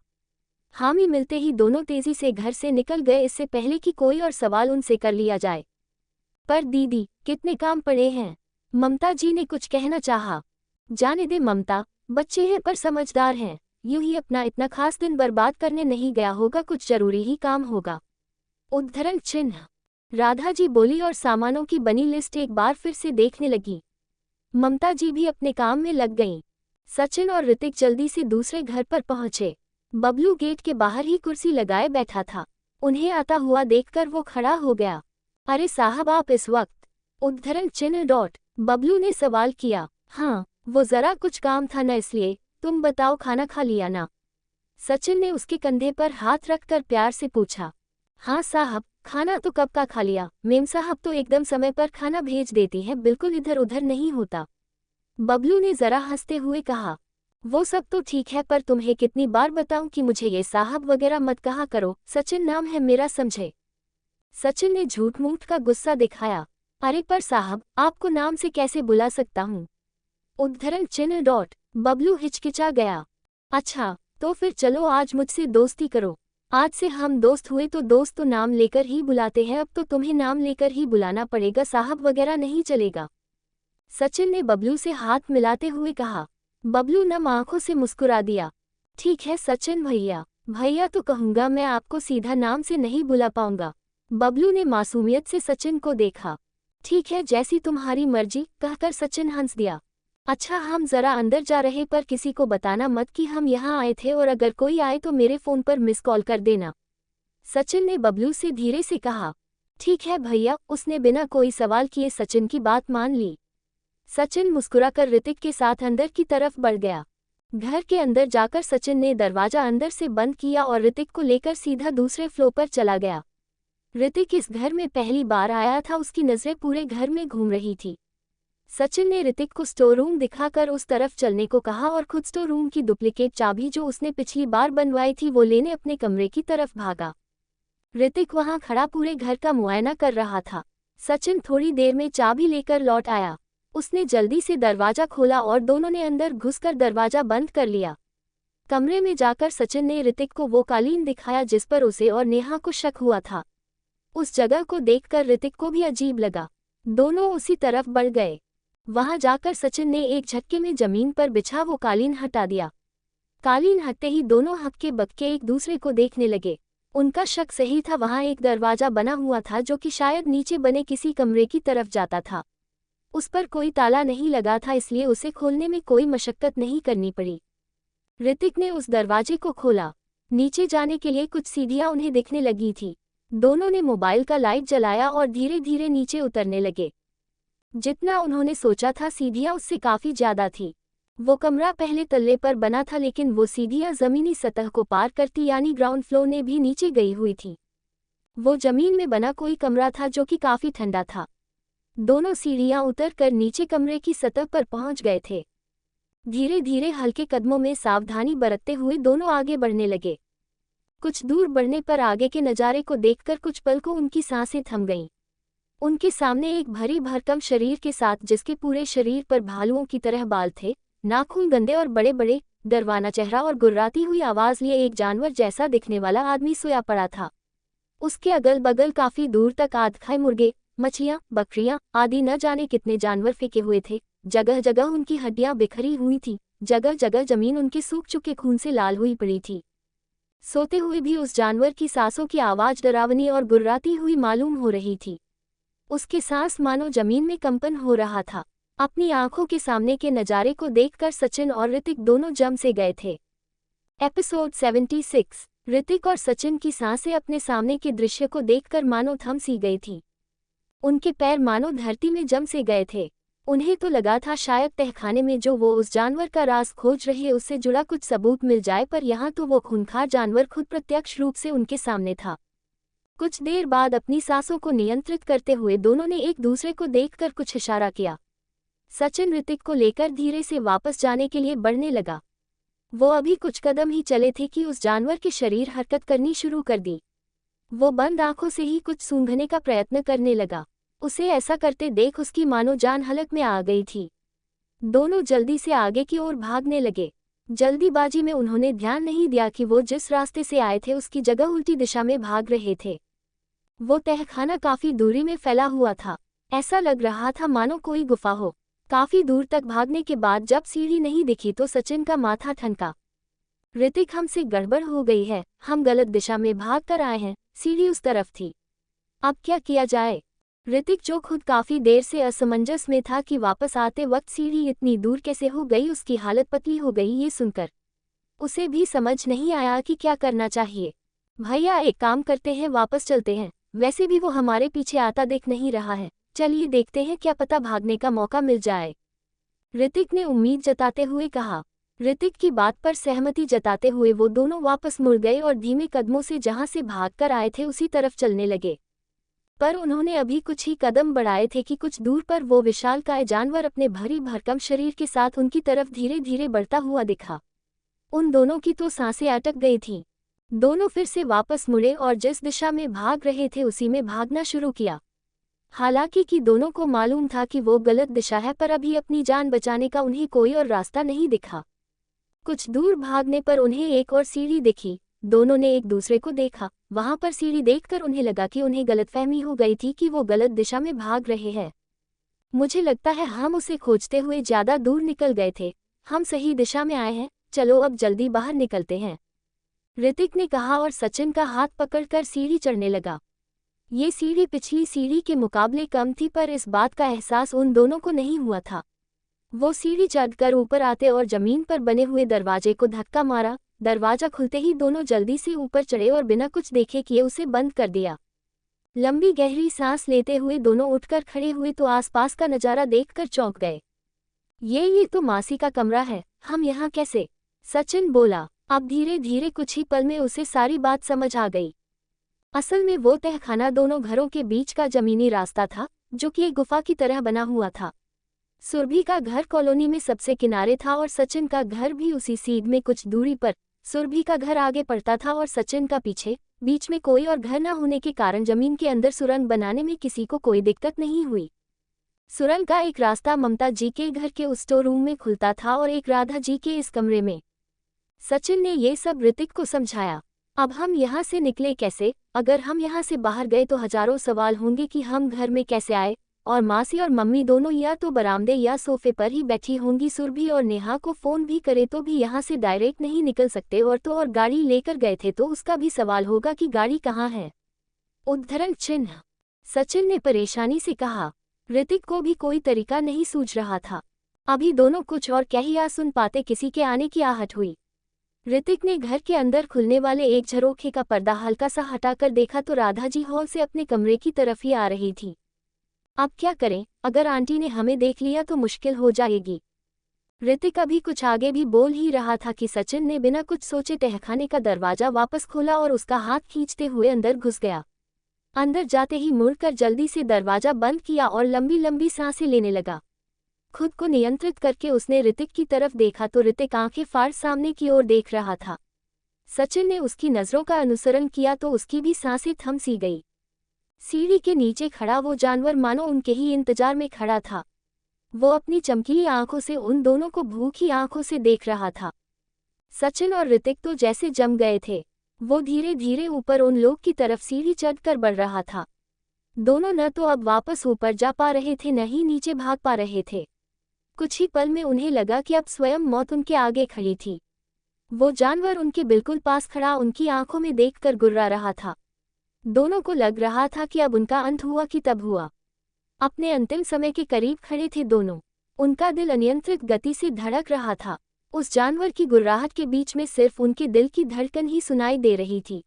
हामी मिलते ही दोनों तेजी से घर से निकल गए, इससे पहले कि कोई और सवाल उनसे कर लिया जाए। पर दीदी, कितने काम पड़े हैं, ममता जी ने कुछ कहना चाहा। जाने दे ममता, बच्चे हैं पर समझदार हैं, यूं ही अपना इतना खास दिन बर्बाद करने नहीं गया होगा, कुछ जरूरी ही काम होगा, उद्धरण चिन्ह, राधा जी बोली और सामानों की बनी लिस्ट एक बार फिर से देखने लगी। ममता जी भी अपने काम में लग गईं। सचिन और ऋतिक जल्दी से दूसरे घर पर पहुंचे। बबलू गेट के बाहर ही कुर्सी लगाए बैठा था। उन्हें आता हुआ देखकर वो खड़ा हो गया। अरे साहब, आप इस वक्त, उद्धरण चिन्ह डॉट, बबलू ने सवाल किया। हाँ, वो जरा कुछ काम था ना, इसलिए। तुम बताओ, खाना खा लिया ना, सचिन ने उसके कंधे पर हाथ रखकर प्यार से पूछा। हाँ साहब, खाना तो कब का खा लिया, मेम साहब तो एकदम समय पर खाना भेज देती है, बिल्कुल इधर उधर नहीं होता, बबलू ने जरा हंसते हुए कहा। वो सब तो ठीक है, पर तुम्हें कितनी बार बताऊं कि मुझे ये साहब वगैरह मत कहा करो, सचिन नाम है मेरा, समझे, सचिन ने झूठ मूठ का गुस्सा दिखाया। अरे पर साहब, आपको नाम से कैसे बुला सकता हूँ, उद्धरण चिन्ह डॉट, बबलू हिचकिचा गया। अच्छा, तो फिर चलो आज मुझसे दोस्ती करो, आज से हम दोस्त हुए तो दोस्त तो नाम लेकर ही बुलाते हैं, अब तो तुम्हें नाम लेकर ही बुलाना पड़ेगा, साहब वगैरह नहीं चलेगा, सचिन ने बबलू से हाथ मिलाते हुए कहा। बबलू नम आंखों से मुस्कुरा दिया। ठीक है सचिन भैया, भैया तो कहूँगा, मैं आपको सीधा नाम से नहीं बुला पाऊंगा, बबलू ने मासूमियत से सचिन को देखा। ठीक है, जैसी तुम्हारी मर्जी, कहकर सचिन हंस दिया। अच्छा, हम जरा अंदर जा रहे, पर किसी को बताना मत कि हम यहाँ आए थे, और अगर कोई आए तो मेरे फोन पर मिस कॉल कर देना, सचिन ने बबलू से धीरे से कहा। ठीक है भैया, उसने बिना कोई सवाल किए सचिन की बात मान ली। सचिन मुस्कुराकर ऋतिक के साथ अंदर की तरफ बढ़ गया। घर के अंदर जाकर सचिन ने दरवाजा अंदर से बंद किया और ऋतिक को लेकर सीधा दूसरे फ्लोर पर चला गया। ऋतिक इस घर में पहली बार आया था, उसकी नजरें पूरे घर में घूम रही थी। सचिन ने ऋतिक को स्टोर रूम दिखाकर उस तरफ चलने को कहा और खुद स्टोर रूम की डुप्लीकेट चाबी जो उसने पिछली बार बनवाई थी वो लेने अपने कमरे की तरफ भागा। ऋतिक वहां खड़ा पूरे घर का मुआयना कर रहा था। सचिन थोड़ी देर में चाबी लेकर लौट आया। उसने जल्दी से दरवाजा खोला और दोनों ने अंदर घुसकर दरवाजा बंद कर लिया। कमरे में जाकर सचिन ने ऋतिक को वो कालीन दिखाया जिस पर उसे और नेहा को शक हुआ था। उस जगह को देखकर ऋतिक को भी अजीब लगा। दोनों उसी तरफ बढ़ गए। वहां जाकर सचिन ने एक झटके में जमीन पर बिछा वो कालीन हटा दिया। कालीन हटते ही दोनों हक्के बक्के एक दूसरे को देखने लगे। उनका शक सही था, वहां एक दरवाजा बना हुआ था जो कि शायद नीचे बने किसी कमरे की तरफ जाता था। उस पर कोई ताला नहीं लगा था, इसलिए उसे खोलने में कोई मशक्कत नहीं करनी पड़ी। ऋतिक ने उस दरवाजे को खोला। नीचे जाने के लिए कुछ सीढ़ियां उन्हें दिखने लगी थी। दोनों ने मोबाइल का लाइट जलाया और धीरे धीरे नीचे उतरने लगे। जितना उन्होंने सोचा था सीढ़ियां उससे काफी ज्यादा थी। वो कमरा पहले तल्ले पर बना था, लेकिन वो सीढ़ियां जमीनी सतह को पार करती यानी ग्राउंड फ्लोर ने भी नीचे गई हुई थी। वो जमीन में बना कोई कमरा था जो कि काफी ठंडा था। दोनों सीढ़ियां उतरकर नीचे कमरे की सतह पर पहुंच गए थे। धीरे धीरे हल्के कदमों में सावधानी बरतते हुए दोनों आगे बढ़ने लगे। कुछ दूर बढ़ने पर आगे के नज़ारे को देखकर कुछ पल को उनकी सांसें थम गईं। उनके सामने एक भरी भरकम शरीर के साथ, जिसके पूरे शरीर पर भालुओं की तरह बाल थे, नाखून गंदे और बड़े बड़े, डरवाना चेहरा और गुर्राती हुई आवाज लिए एक जानवर जैसा दिखने वाला आदमी सोया पड़ा था। उसके अगल बगल काफी दूर तक आधखाए मुर्गे, मछलियां, बकरियां आदि न जाने कितने जानवर फेंके हुए थे। जगह जगह उनकी हड्डियां बिखरी हुई थी। जगह जगह जमीन उनके सूख चुके खून से लाल हुई पड़ी थी। सोते हुए भी उस जानवर की सांसों की आवाज डरावनी और गुर्राती हुई मालूम हो रही थी। उसके सांस मानो जमीन में कंपन हो रहा था। अपनी आंखों के सामने के नज़ारे को देखकर सचिन और ऋतिक दोनों जम से गए थे। एपिसोड 76। ऋतिक और सचिन की सांसें अपने सामने के दृश्य को देखकर मानो थम सी गई थी। उनके पैर मानो धरती में जम से गए थे। उन्हें तो लगा था शायद तहखाने में जो वो उस जानवर का राज खोज रहे उससे जुड़ा कुछ सबूत मिल जाए, पर यहाँ तो वो खूंखार जानवर खुद प्रत्यक्ष रूप से उनके सामने था। कुछ देर बाद अपनी सांसों को नियंत्रित करते हुए दोनों ने एक दूसरे को देखकर कुछ इशारा किया। सचिन ऋतिक को लेकर धीरे से वापस जाने के लिए बढ़ने लगा। वो अभी कुछ कदम ही चले थे कि उस जानवर के शरीर हरकत करनी शुरू कर दी। वो बंद आंखों से ही कुछ सूंघने का प्रयत्न करने लगा। उसे ऐसा करते देख उसकी मानो जान हलक में आ गई थी। दोनों जल्दी से आगे की ओर भागने लगे। जल्दीबाजी में उन्होंने ध्यान नहीं दिया कि वो जिस रास्ते से आए थे उसकी जगह उल्टी दिशा में भाग रहे थे। वो तहखाना काफी दूरी में फैला हुआ था। ऐसा लग रहा था मानो कोई गुफा हो। काफी दूर तक भागने के बाद जब सीढ़ी नहीं दिखी तो सचिन का माथा ठनका। ऋतिक, हमसे गड़बड़ हो गई है, हम गलत दिशा में भाग कर आए हैं, सीढ़ी उस तरफ थी, अब क्या किया जाए। ऋतिक, जो खुद काफी देर से असमंजस में था कि वापस आते वक्त सीढ़ी इतनी दूर कैसे हो गई, उसकी हालत पतली हो गई। ये सुनकर उसे भी समझ नहीं आया कि क्या करना चाहिए। भैया, एक काम करते हैं, वापस चलते हैं, वैसे भी वो हमारे पीछे आता दिख नहीं रहा है, चलिए देखते हैं, क्या पता भागने का मौका मिल जाए, ऋतिक ने उम्मीद जताते हुए कहा। ऋतिक की बात पर सहमति जताते हुए वो दोनों वापस मुड़ गए और धीमे कदमों से जहां से भागकर आए थे उसी तरफ चलने लगे। पर उन्होंने अभी कुछ ही कदम बढ़ाए थे कि कुछ दूर पर वो विशालकाय जानवर अपने भरी भरकम शरीर के साथ उनकी तरफ धीरे धीरे बढ़ता हुआ दिखा। उन दोनों की तो सांसें अटक गई थीं। दोनों फिर से वापस मुड़े और जिस दिशा में भाग रहे थे उसी में भागना शुरू किया। हालांकि कि दोनों को मालूम था कि वो गलत दिशा है, पर अभी अपनी जान बचाने का उन्हें कोई और रास्ता नहीं दिखा। कुछ दूर भागने पर उन्हें एक और सीढ़ी दिखी। दोनों ने एक दूसरे को देखा। वहां पर सीढ़ी देखकर उन्हें लगा कि उन्हें गलतफहमी हो गई थी कि वो गलत दिशा में भाग रहे हैं। मुझे लगता है हम उसे खोजते हुए ज्यादा दूर निकल गए थे, हम सही दिशा में आए हैं, चलो अब जल्दी बाहर निकलते हैं, ऋतिक ने कहा और सचिन का हाथ पकड़कर सीढ़ी चढ़ने लगा। ये सीढ़ी पिछली सीढ़ी के मुकाबले कम थी, पर इस बात का एहसास उन दोनों को नहीं हुआ था। वो सीढ़ी चढ़कर ऊपर आते और जमीन पर बने हुए दरवाजे को धक्का मारा। दरवाजा खुलते ही दोनों जल्दी से ऊपर चढ़े और बिना कुछ देखे किए उसे बंद कर दिया। लंबी गहरी सांस लेते हुए दोनों उठकर खड़े हुए तो आसपास का नज़ारा देखकर चौंक गए। ये तो मासी का कमरा है, हम यहाँ कैसे? सचिन बोला। अब धीरे धीरे कुछ ही पल में उसे सारी बात समझ आ गई। असल में वो तहखाना दोनों घरों के बीच का जमीनी रास्ता था, जो कि एक गुफा की तरह बना हुआ था। सुरभि का घर कॉलोनी में सबसे किनारे था और सचिन का घर भी उसी सीध में कुछ दूरी पर, सुरभि का घर आगे पड़ता था और सचिन का पीछे। बीच में कोई और घर न होने के कारण जमीन के अंदर सुरंग बनाने में किसी को कोई दिक्कत नहीं हुई। सुरंग का एक रास्ता ममता जी के घर के उस स्टोर रूम में खुलता था और एक राधा जी के इस कमरे में। सचिन ने ये सब ऋतिक को समझाया। अब हम यहाँ से निकले कैसे? अगर हम यहाँ से बाहर गए तो हजारों सवाल होंगे कि हम घर में कैसे आए, और मासी और मम्मी दोनों या तो बरामदे या सोफे पर ही बैठी होंगी। सुरभि और नेहा को फोन भी करे तो भी यहाँ से डायरेक्ट नहीं निकल सकते, और तो और गाड़ी लेकर गए थे तो उसका भी सवाल होगा कि गाड़ी कहाँ है। उद्धरण चिन्ह। सचिन ने परेशानी से कहा। ऋतिक को भी कोई तरीका नहीं सूझ रहा था। अभी दोनों कुछ और क्या ही सुन पाते, किसी के आने की आहट हुई। ऋतिक ने घर के अंदर खुलने वाले एक झरोखे का पर्दा हल्का सा हटाकर देखा तो राधा जी हॉल से अपने कमरे की तरफ ही आ रही थी। अब क्या करें? अगर आंटी ने हमें देख लिया तो मुश्किल हो जाएगी। ऋतिक अभी कुछ आगे भी बोल ही रहा था कि सचिन ने बिना कुछ सोचे तहखाने का दरवाजा वापस खोला और उसका हाथ खींचते हुए अंदर घुस गया। अंदर जाते ही मुड़कर जल्दी से दरवाजा बंद किया और लंबी लंबी सांसें लेने लगा। खुद को नियंत्रित करके उसने ऋतिक की तरफ देखा तो ऋतिक आंखें फाड़ सामने की ओर देख रहा था। सचिन ने उसकी नज़रों का अनुसरण किया तो उसकी भी सांसें थम सी गई। सीढ़ी के नीचे खड़ा वो जानवर मानो उनके ही इंतजार में खड़ा था। वो अपनी चमकीली आंखों से उन दोनों को भूखी आंखों से देख रहा था। सचिन और ऋतिक तो जैसे जम गए थे। वो धीरे धीरे ऊपर उन लोग की तरफ सीढ़ी चढ़कर बढ़ रहा था। दोनों न तो अब वापस ऊपर जा पा रहे थे न ही नीचे भाग पा रहे थे। कुछ ही पल में उन्हें लगा कि अब स्वयं मौत उनके आगे खड़ी थी। वो जानवर उनके बिल्कुल पास खड़ा उनकी आंखों में देखकर गुर्रा रहा था। दोनों को लग रहा था कि अब उनका अंत हुआ कि तब हुआ। अपने अंतिम समय के करीब खड़े थे दोनों। उनका दिल अनियंत्रित गति से धड़क रहा था। उस जानवर की गुर्राहट के बीच में सिर्फ उनके दिल की धड़कन ही सुनाई दे रही थी।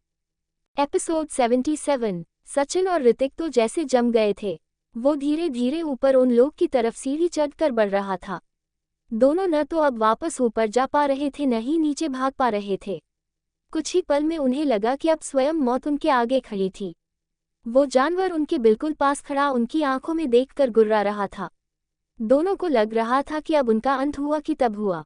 एपिसोड 77। सचिन और ऋतिक तो जैसे जम गए थे। वो धीरे धीरे ऊपर उन लोग की तरफ सीढ़ी चढ़कर बढ़ रहा था। दोनों न तो अब वापस ऊपर जा पा रहे थे न ही नीचे भाग पा रहे थे। कुछ ही पल में उन्हें लगा कि अब स्वयं मौत उनके आगे खड़ी थी। वो जानवर उनके बिल्कुल पास खड़ा उनकी आंखों में देखकर गुर्रा रहा था। दोनों को लग रहा था कि अब उनका अंत हुआ कि तब हुआ।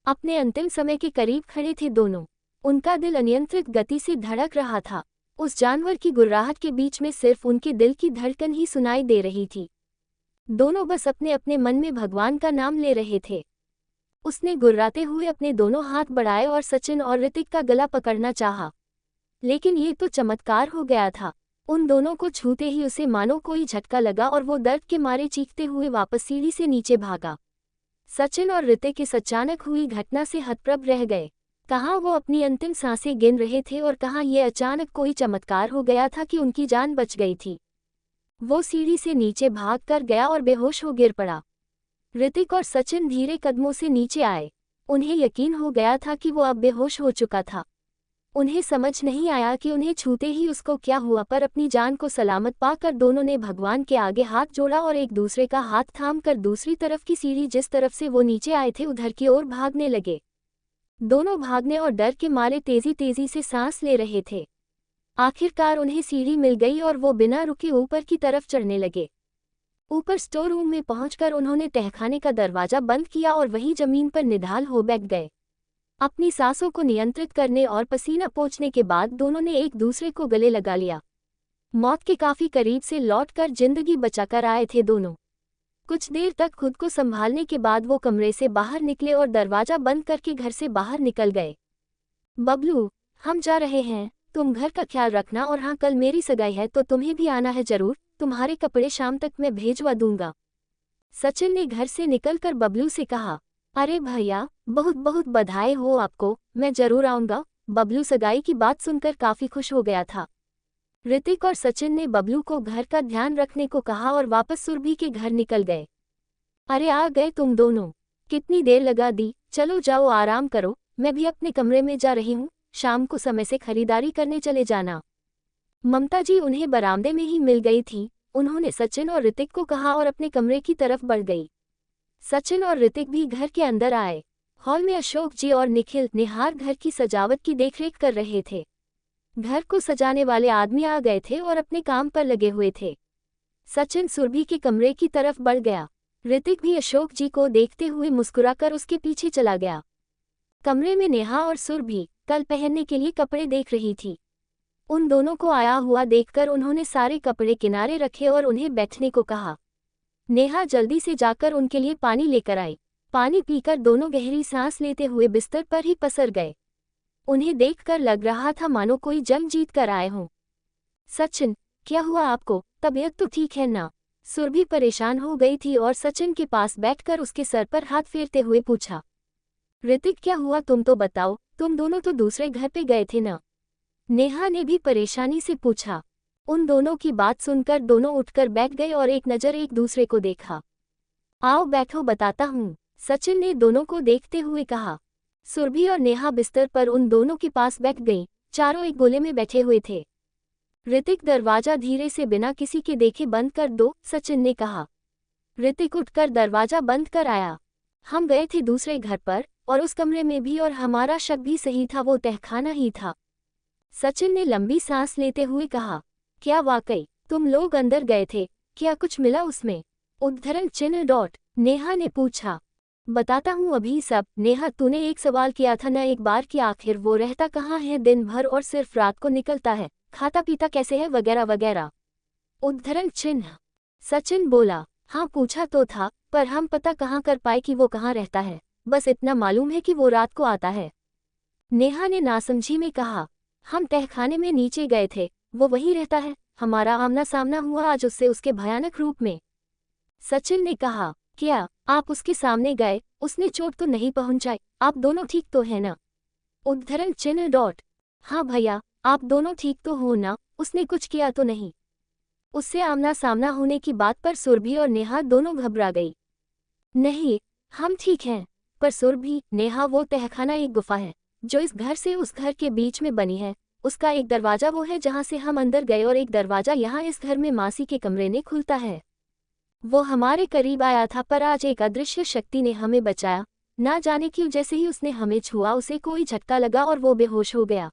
अपने अंतिम समय के करीब खड़े थे दोनों। उनका दिल अनियंत्रित गति से धड़क रहा था। उस जानवर की गुर्राहट के बीच में सिर्फ उनके दिल की धड़कन ही सुनाई दे रही थी। दोनों बस अपने अपने मन में भगवान का नाम ले रहे थे। उसने गुर्राते हुए अपने दोनों हाथ बढ़ाए और सचिन और ऋतिक का गला पकड़ना चाहा। लेकिन ये तो चमत्कार हो गया था। उन दोनों को छूते ही उसे मानो कोई झटका लगा और वो दर्द के मारे चीखते हुए वापस सीढ़ी से नीचे भागा। सचिन और ऋतिक इस अचानक हुई घटना से हतप्रभ रह गए। कहाँ वो अपनी अंतिम सांसें गिन रहे थे और कहाँ ये अचानक कोई चमत्कार हो गया था कि उनकी जान बच गई थी। वो सीढ़ी से नीचे भाग कर गया और बेहोश हो गिर पड़ा। ऋतिक और सचिन धीरे कदमों से नीचे आए। उन्हें यकीन हो गया था कि वो अब बेहोश हो चुका था। उन्हें समझ नहीं आया कि उन्हें छूते ही उसको क्या हुआ, पर अपनी जान को सलामत पाकर दोनों ने भगवान के आगे हाथ जोड़ा और एक दूसरे का हाथ थाम कर दूसरी तरफ की सीढ़ी जिस तरफ से वो नीचे आए थे उधर की ओर भागने लगे। दोनों भागने और डर के मारे तेजी तेजी से सांस ले रहे थे। आखिरकार उन्हें सीढ़ी मिल गई और वो बिना रुके ऊपर की तरफ चढ़ने लगे। ऊपर स्टोर रूम में पहुंचकर उन्होंने तहखाने का दरवाजा बंद किया और वहीं जमीन पर निढाल हो बैठ गए। अपनी सांसों को नियंत्रित करने और पसीना पोंछने के बाद दोनों ने एक दूसरे को गले लगा लिया। मौत के काफी करीब से लौटकर जिंदगी बचाकर आए थे दोनों। कुछ देर तक खुद को संभालने के बाद वो कमरे से बाहर निकले और दरवाजा बंद करके घर से बाहर निकल गए। बबलू, हम जा रहे हैं, तुम घर का ख्याल रखना, और हाँ, कल मेरी सगाई है तो तुम्हें भी आना है जरूर। तुम्हारे कपड़े शाम तक मैं भेजवा दूंगा। सचिन ने घर से निकलकर बबलू से कहा। अरे भैया, बहुत बहुत बधाई हो आपको, मैं जरूर आऊंगा। बबलू सगाई की बात सुनकर काफी खुश हो गया था। ऋतिक और सचिन ने बबलू को घर का ध्यान रखने को कहा और वापस सुरभि के घर निकल गए। अरे आ गए तुम दोनों, कितनी देर लगा दी। चलो जाओ आराम करो, मैं भी अपने कमरे में जा रही हूँ। शाम को समय से खरीदारी करने चले जाना। ममता जी उन्हें बरामदे में ही मिल गई थी। उन्होंने सचिन और ऋतिक को कहा और अपने कमरे की तरफ बढ़ गई। सचिन और ऋतिक भी घर के अंदर आए। हॉल में अशोक जी और निखिल निहार घर की सजावट की देखरेख कर रहे थे। घर को सजाने वाले आदमी आ गए थे और अपने काम पर लगे हुए थे। सचिन सुरभि के कमरे की तरफ बढ़ गया। ऋतिक भी अशोक जी को देखते हुए मुस्कुराकर उसके पीछे चला गया। कमरे में नेहा और सुरभि कल पहनने के लिए कपड़े देख रही थी। उन दोनों को आया हुआ देखकर उन्होंने सारे कपड़े किनारे रखे और उन्हें बैठने को कहा। नेहा जल्दी से जाकर उनके लिए पानी लेकर आई। पानी पीकर दोनों गहरी सांस लेते हुए बिस्तर पर ही पसर गए। उन्हें देखकर लग रहा था मानो कोई जंग जीत कर आए हों। सचिन, क्या हुआ आपको? तबीयत तो ठीक है ना? सुरभि परेशान हो गई थी और सचिन के पास बैठकर उसके सर पर हाथ फेरते हुए पूछा। ऋतिक, क्या हुआ तुम तो बताओ, तुम दोनों तो दूसरे घर पे गए थे ना? नेहा ने भी परेशानी से पूछा। उन दोनों की बात सुनकर दोनों उठकर बैठ गए और एक नज़र एक दूसरे को देखा। आओ बैठो, बताता हूँ, सचिन ने दोनों को देखते हुए कहा। सुरभि और नेहा बिस्तर पर उन दोनों के पास बैठ गईं। चारों एक गोले में बैठे हुए थे। ऋतिक, दरवाजा धीरे से बिना किसी के देखे बंद कर दो, सचिन ने कहा। ऋतिक उठकर दरवाजा बंद कर आया। हम गए थे दूसरे घर पर और उस कमरे में भी, और हमारा शक भी सही था, वो तहखाना ही था। सचिन ने लंबी सांस लेते हुए कहा। क्या वाकई तुम लोग अंदर गए थे? क्या कुछ मिला उसमें? उद्धरण चिन्ह डॉट। नेहा ने पूछा। बताता हूँ अभी सब। नेहा, तूने एक सवाल किया था न एक बार कि आखिर वो रहता कहाँ है दिन भर और सिर्फ रात को निकलता है, खाता पीता कैसे है, वगैरह वगैरह। उद्धरण चिन्ह। सचिन बोला। हाँ पूछा तो था, पर हम पता कहाँ कर पाए कि वो कहाँ रहता है। बस इतना मालूम है कि वो रात को आता है। नेहा ने नासमझी में कहा। हम तहखाने में नीचे गए थे, वो वहीं रहता है। हमारा आमना सामना हुआ आज उससे, उसके भयानक रूप में। सचिन ने कहा। क्या आप उसके सामने गए? उसने चोट तो नहीं पहुंचाई? आप दोनों ठीक तो है ना? उद्धरण चिन्ह डॉट। हाँ भैया, आप दोनों ठीक तो हो ना? उसने कुछ किया तो नहीं? उससे आमना सामना होने की बात पर सुरभि और नेहा दोनों घबरा गई। नहीं, हम ठीक हैं। पर सुरभि, नेहा, वो तहखाना एक गुफा है जो इस घर से उस घर के बीच में बनी है। उसका एक दरवाजा वो है जहाँ से हम अंदर गए और एक दरवाजा यहाँ इस घर में मासी के कमरे ने खुलता है। वो हमारे करीब आया था, पर आज एक अदृश्य शक्ति ने हमें बचाया। ना जाने क्यों जैसे ही उसने हमें छुआ उसे कोई झटका लगा और वो बेहोश हो गया।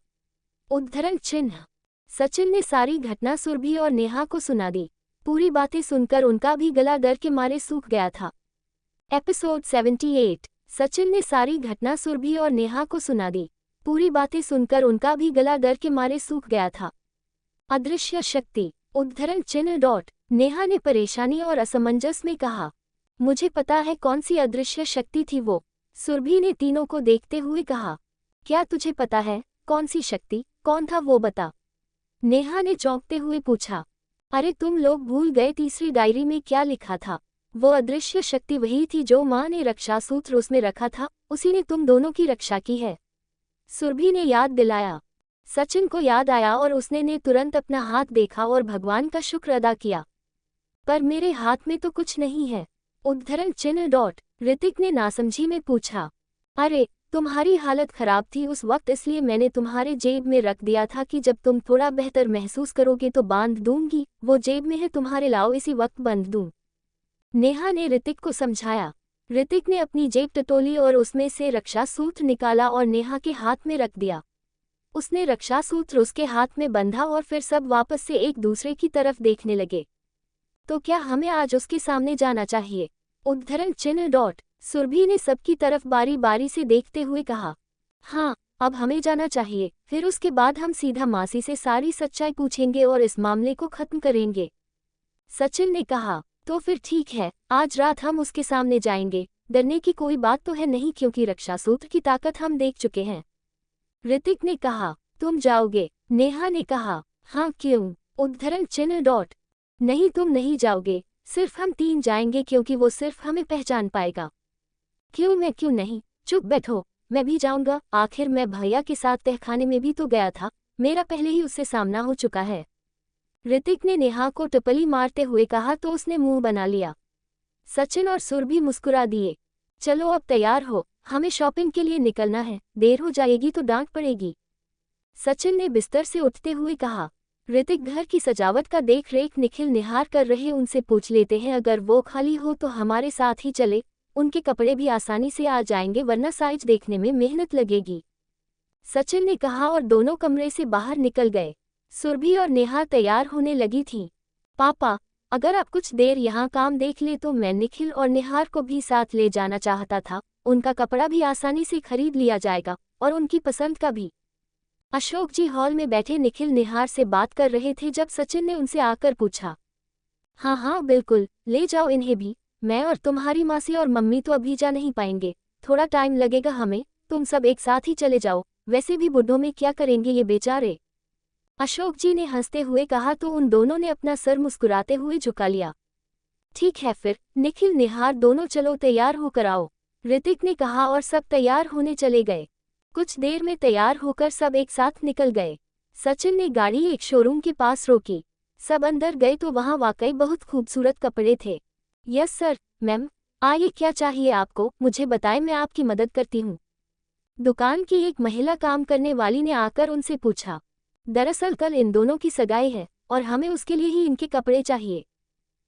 उद्धरण चिन्ह। सचिन ने सारी घटना सुरभि और नेहा को सुना दी। पूरी बातें सुनकर उनका भी गला डर के मारे सूख गया था। एपिसोड 78। सचिन ने सारी घटना सुरभि और नेहा को सुना दी। पूरी बातें सुनकर उनका भी गला डर के मारे सूख गया था। अदृश्य शक्ति। उद्धरण चिन्ह डॉट। नेहा ने परेशानी और असमंजस में कहा। मुझे पता है कौन सी अदृश्य शक्ति थी वो। सुरभि ने तीनों को देखते हुए कहा। क्या तुझे पता है कौन सी शक्ति? कौन था वो, बता। नेहा ने चौंकते हुए पूछा। अरे तुम लोग भूल गए तीसरी डायरी में क्या लिखा था? वो अदृश्य शक्ति वही थी जो माँ ने रक्षा सूत्र उसमें रखा था, उसी ने तुम दोनों की रक्षा की है। सुरभि ने याद दिलाया। सचिन को याद आया और उसने ने तुरंत अपना हाथ देखा और भगवान का शुक्र अदा किया। पर मेरे हाथ में तो कुछ नहीं है। उद्धरण चिन्ह डॉट। ऋतिक ने नासमझी में पूछा। अरे तुम्हारी हालत खराब थी उस वक्त, इसलिए मैंने तुम्हारे जेब में रख दिया था कि जब तुम थोड़ा बेहतर महसूस करोगे तो बांध दूंगी। वो जेब में है तुम्हारे, लाओ इसी वक्त बंध दूं। नेहा ने ऋतिक को समझाया। ऋतिक ने अपनी जेब टटोली और उसमें से रक्षा सूत्र निकाला और नेहा के हाथ में रख दिया। उसने रक्षा सूत्र उसके हाथ में बंधा और फिर सब वापस से एक दूसरे की तरफ देखने लगे। तो क्या हमें आज उसके सामने जाना चाहिए? उद्धरण चिन्ह डॉट। सुरभि ने सबकी तरफ बारी बारी से देखते हुए कहा। हाँ, अब हमें जाना चाहिए, फिर उसके बाद हम सीधा मासी से सारी सच्चाई पूछेंगे और इस मामले को खत्म करेंगे। सचिन ने कहा। तो फिर ठीक है, आज रात हम उसके सामने जाएंगे। डरने की कोई बात तो है नहीं क्योंकि रक्षा सूत्र की ताकत हम देख चुके हैं। ऋतिक ने कहा। तुम जाओगे? नेहा ने कहा। हाँ क्यों? उद्धरण चिन्ह डॉट। नहीं, तुम नहीं जाओगे, सिर्फ हम तीन जाएंगे क्योंकि वो सिर्फ हमें पहचान पाएगा। क्यों? मैं क्यों नहीं? चुप बैठो, मैं भी जाऊंगा। आखिर मैं भैया के साथ तहखाने में भी तो गया था, मेरा पहले ही उससे सामना हो चुका है। ऋतिक ने नेहा को टपली मारते हुए कहा तो उसने मुंह बना लिया। सचिन और सुरभि मुस्कुरा दिए। चलो अब तैयार हो, हमें शॉपिंग के लिए निकलना है, देर हो जाएगी तो डांट पड़ेगी। सचिन ने बिस्तर से उठते हुए कहा। ऋतिक, घर की सजावट का देख रेख निखिल निहार कर रहे, उनसे पूछ लेते हैं, अगर वो खाली हो तो हमारे साथ ही चले। उनके कपड़े भी आसानी से आ जाएंगे वरना साइज देखने में मेहनत लगेगी। सचिन ने कहा और दोनों कमरे से बाहर निकल गए। सुरभि और नेहा तैयार होने लगी थीं। पापा, अगर आप कुछ देर यहाँ काम देख ले तो मैं निखिल और निहार को भी साथ ले जाना चाहता था। उनका कपड़ा भी आसानी से खरीद लिया जाएगा और उनकी पसंद का भी। अशोक जी हॉल में बैठे निखिल निहार से बात कर रहे थे जब सचिन ने उनसे आकर पूछा। हाँ हाँ बिल्कुल, ले जाओ इन्हें भी। मैं और तुम्हारी मासी और मम्मी तो अभी जा नहीं पाएंगे, थोड़ा टाइम लगेगा हमें, तुम सब एक साथ ही चले जाओ, वैसे भी बुढ़ों में क्या करेंगे ये बेचारे। अशोक जी ने हंसते हुए कहा तो उन दोनों ने अपना सर मुस्कुराते हुए झुका लिया। ठीक है फिर, निखिल निहार दोनों चलो तैयार होकर आओ, ऋतिक ने कहा और सब तैयार होने चले गए। कुछ देर में तैयार होकर सब एक साथ निकल गए। सचिन ने गाड़ी एक शोरूम के पास रोकी। सब अंदर गए तो वहां वाकई बहुत खूबसूरत कपड़े थे। यस सर, मैम, आइए क्या चाहिए आपको, मुझे बताएं मैं आपकी मदद करती हूँ। दुकान की एक महिला काम करने वाली ने आकर उनसे पूछा। दरअसल कल इन दोनों की सगाई है और हमें उसके लिए ही इनके कपड़े चाहिए।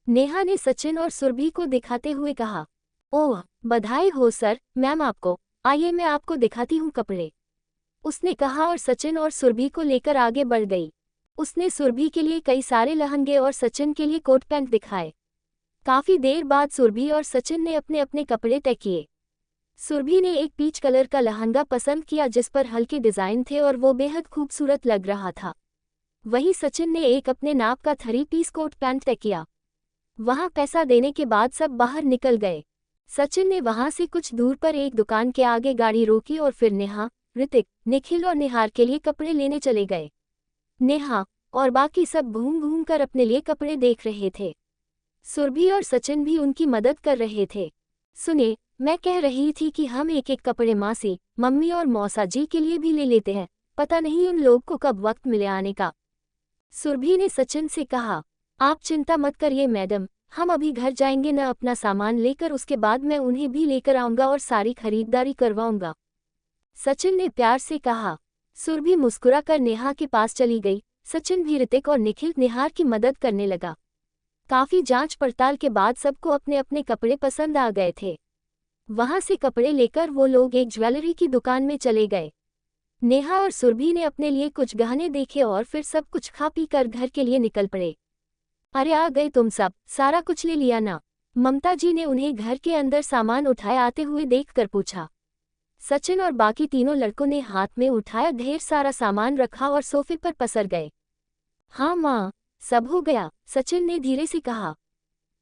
नेहा ने सचिन और सुरभि को दिखाते हुए कहा। ओह, बधाई हो सर, मैम आपको, आइए मैं आपको दिखाती हूँ कपड़े, उसने कहा और सचिन और सुरभि को लेकर आगे बढ़ गई। उसने सुरभि के लिए कई सारे लहंगे और सचिन के लिए कोट पैंट दिखाए। काफी देर बाद सुरभि और सचिन ने अपने अपने कपड़े तय किए। सुरभि ने एक पीच कलर का लहंगा पसंद किया जिस पर हल्के डिजाइन थे और वो बेहद खूबसूरत लग रहा था। वहीं सचिन ने एक अपने नाप का 3 पीस कोट पैंट तय किया। वहां पैसा देने के बाद सब बाहर निकल गए। सचिन ने वहां से कुछ दूर पर एक दुकान के आगे गाड़ी रोकी और फिर नेहा, ऋतिक, निखिल और निहार के लिए कपड़े लेने चले गए। नेहा और बाकी सब घूम घूम कर अपने लिए कपड़े देख रहे थे। सुरभि और सचिन भी उनकी मदद कर रहे थे। सुनिए, मैं कह रही थी कि हम एक एक कपड़े मासी, मम्मी और मौसा जी के लिए भी ले लेते हैं, पता नहीं उन लोग को कब वक्त मिले आने का। सुरभि ने सचिन से कहा। आप चिंता मत करिए मैडम, हम अभी घर जाएंगे न अपना सामान लेकर, उसके बाद मैं उन्हें भी लेकर आऊंगा और सारी खरीदारी करवाऊंगा, सचिन ने प्यार से कहा। सुरभि मुस्कुराकर नेहा के पास चली गई। सचिन भी ऋतिक और निखिल निहार की मदद करने लगा। काफी जांच पड़ताल के बाद सबको अपने अपने कपड़े पसंद आ गए थे। वहां से कपड़े लेकर वो लोग एक ज्वेलरी की दुकान में चले गए। नेहा और सुरभि ने अपने लिए कुछ गहने देखे और फिर सब कुछ खा पी कर घर के लिए निकल पड़े। अरे आ गए तुम सब, सारा कुछ ले लिया ना? ममता जी ने उन्हें घर के अंदर सामान उठाए आते हुए देखकर पूछा। सचिन और बाकी तीनों लड़कों ने हाथ में उठाया ढेर सारा सामान रखा और सोफे पर पसर गए। हाँ माँ, सब हो गया, सचिन ने धीरे से कहा।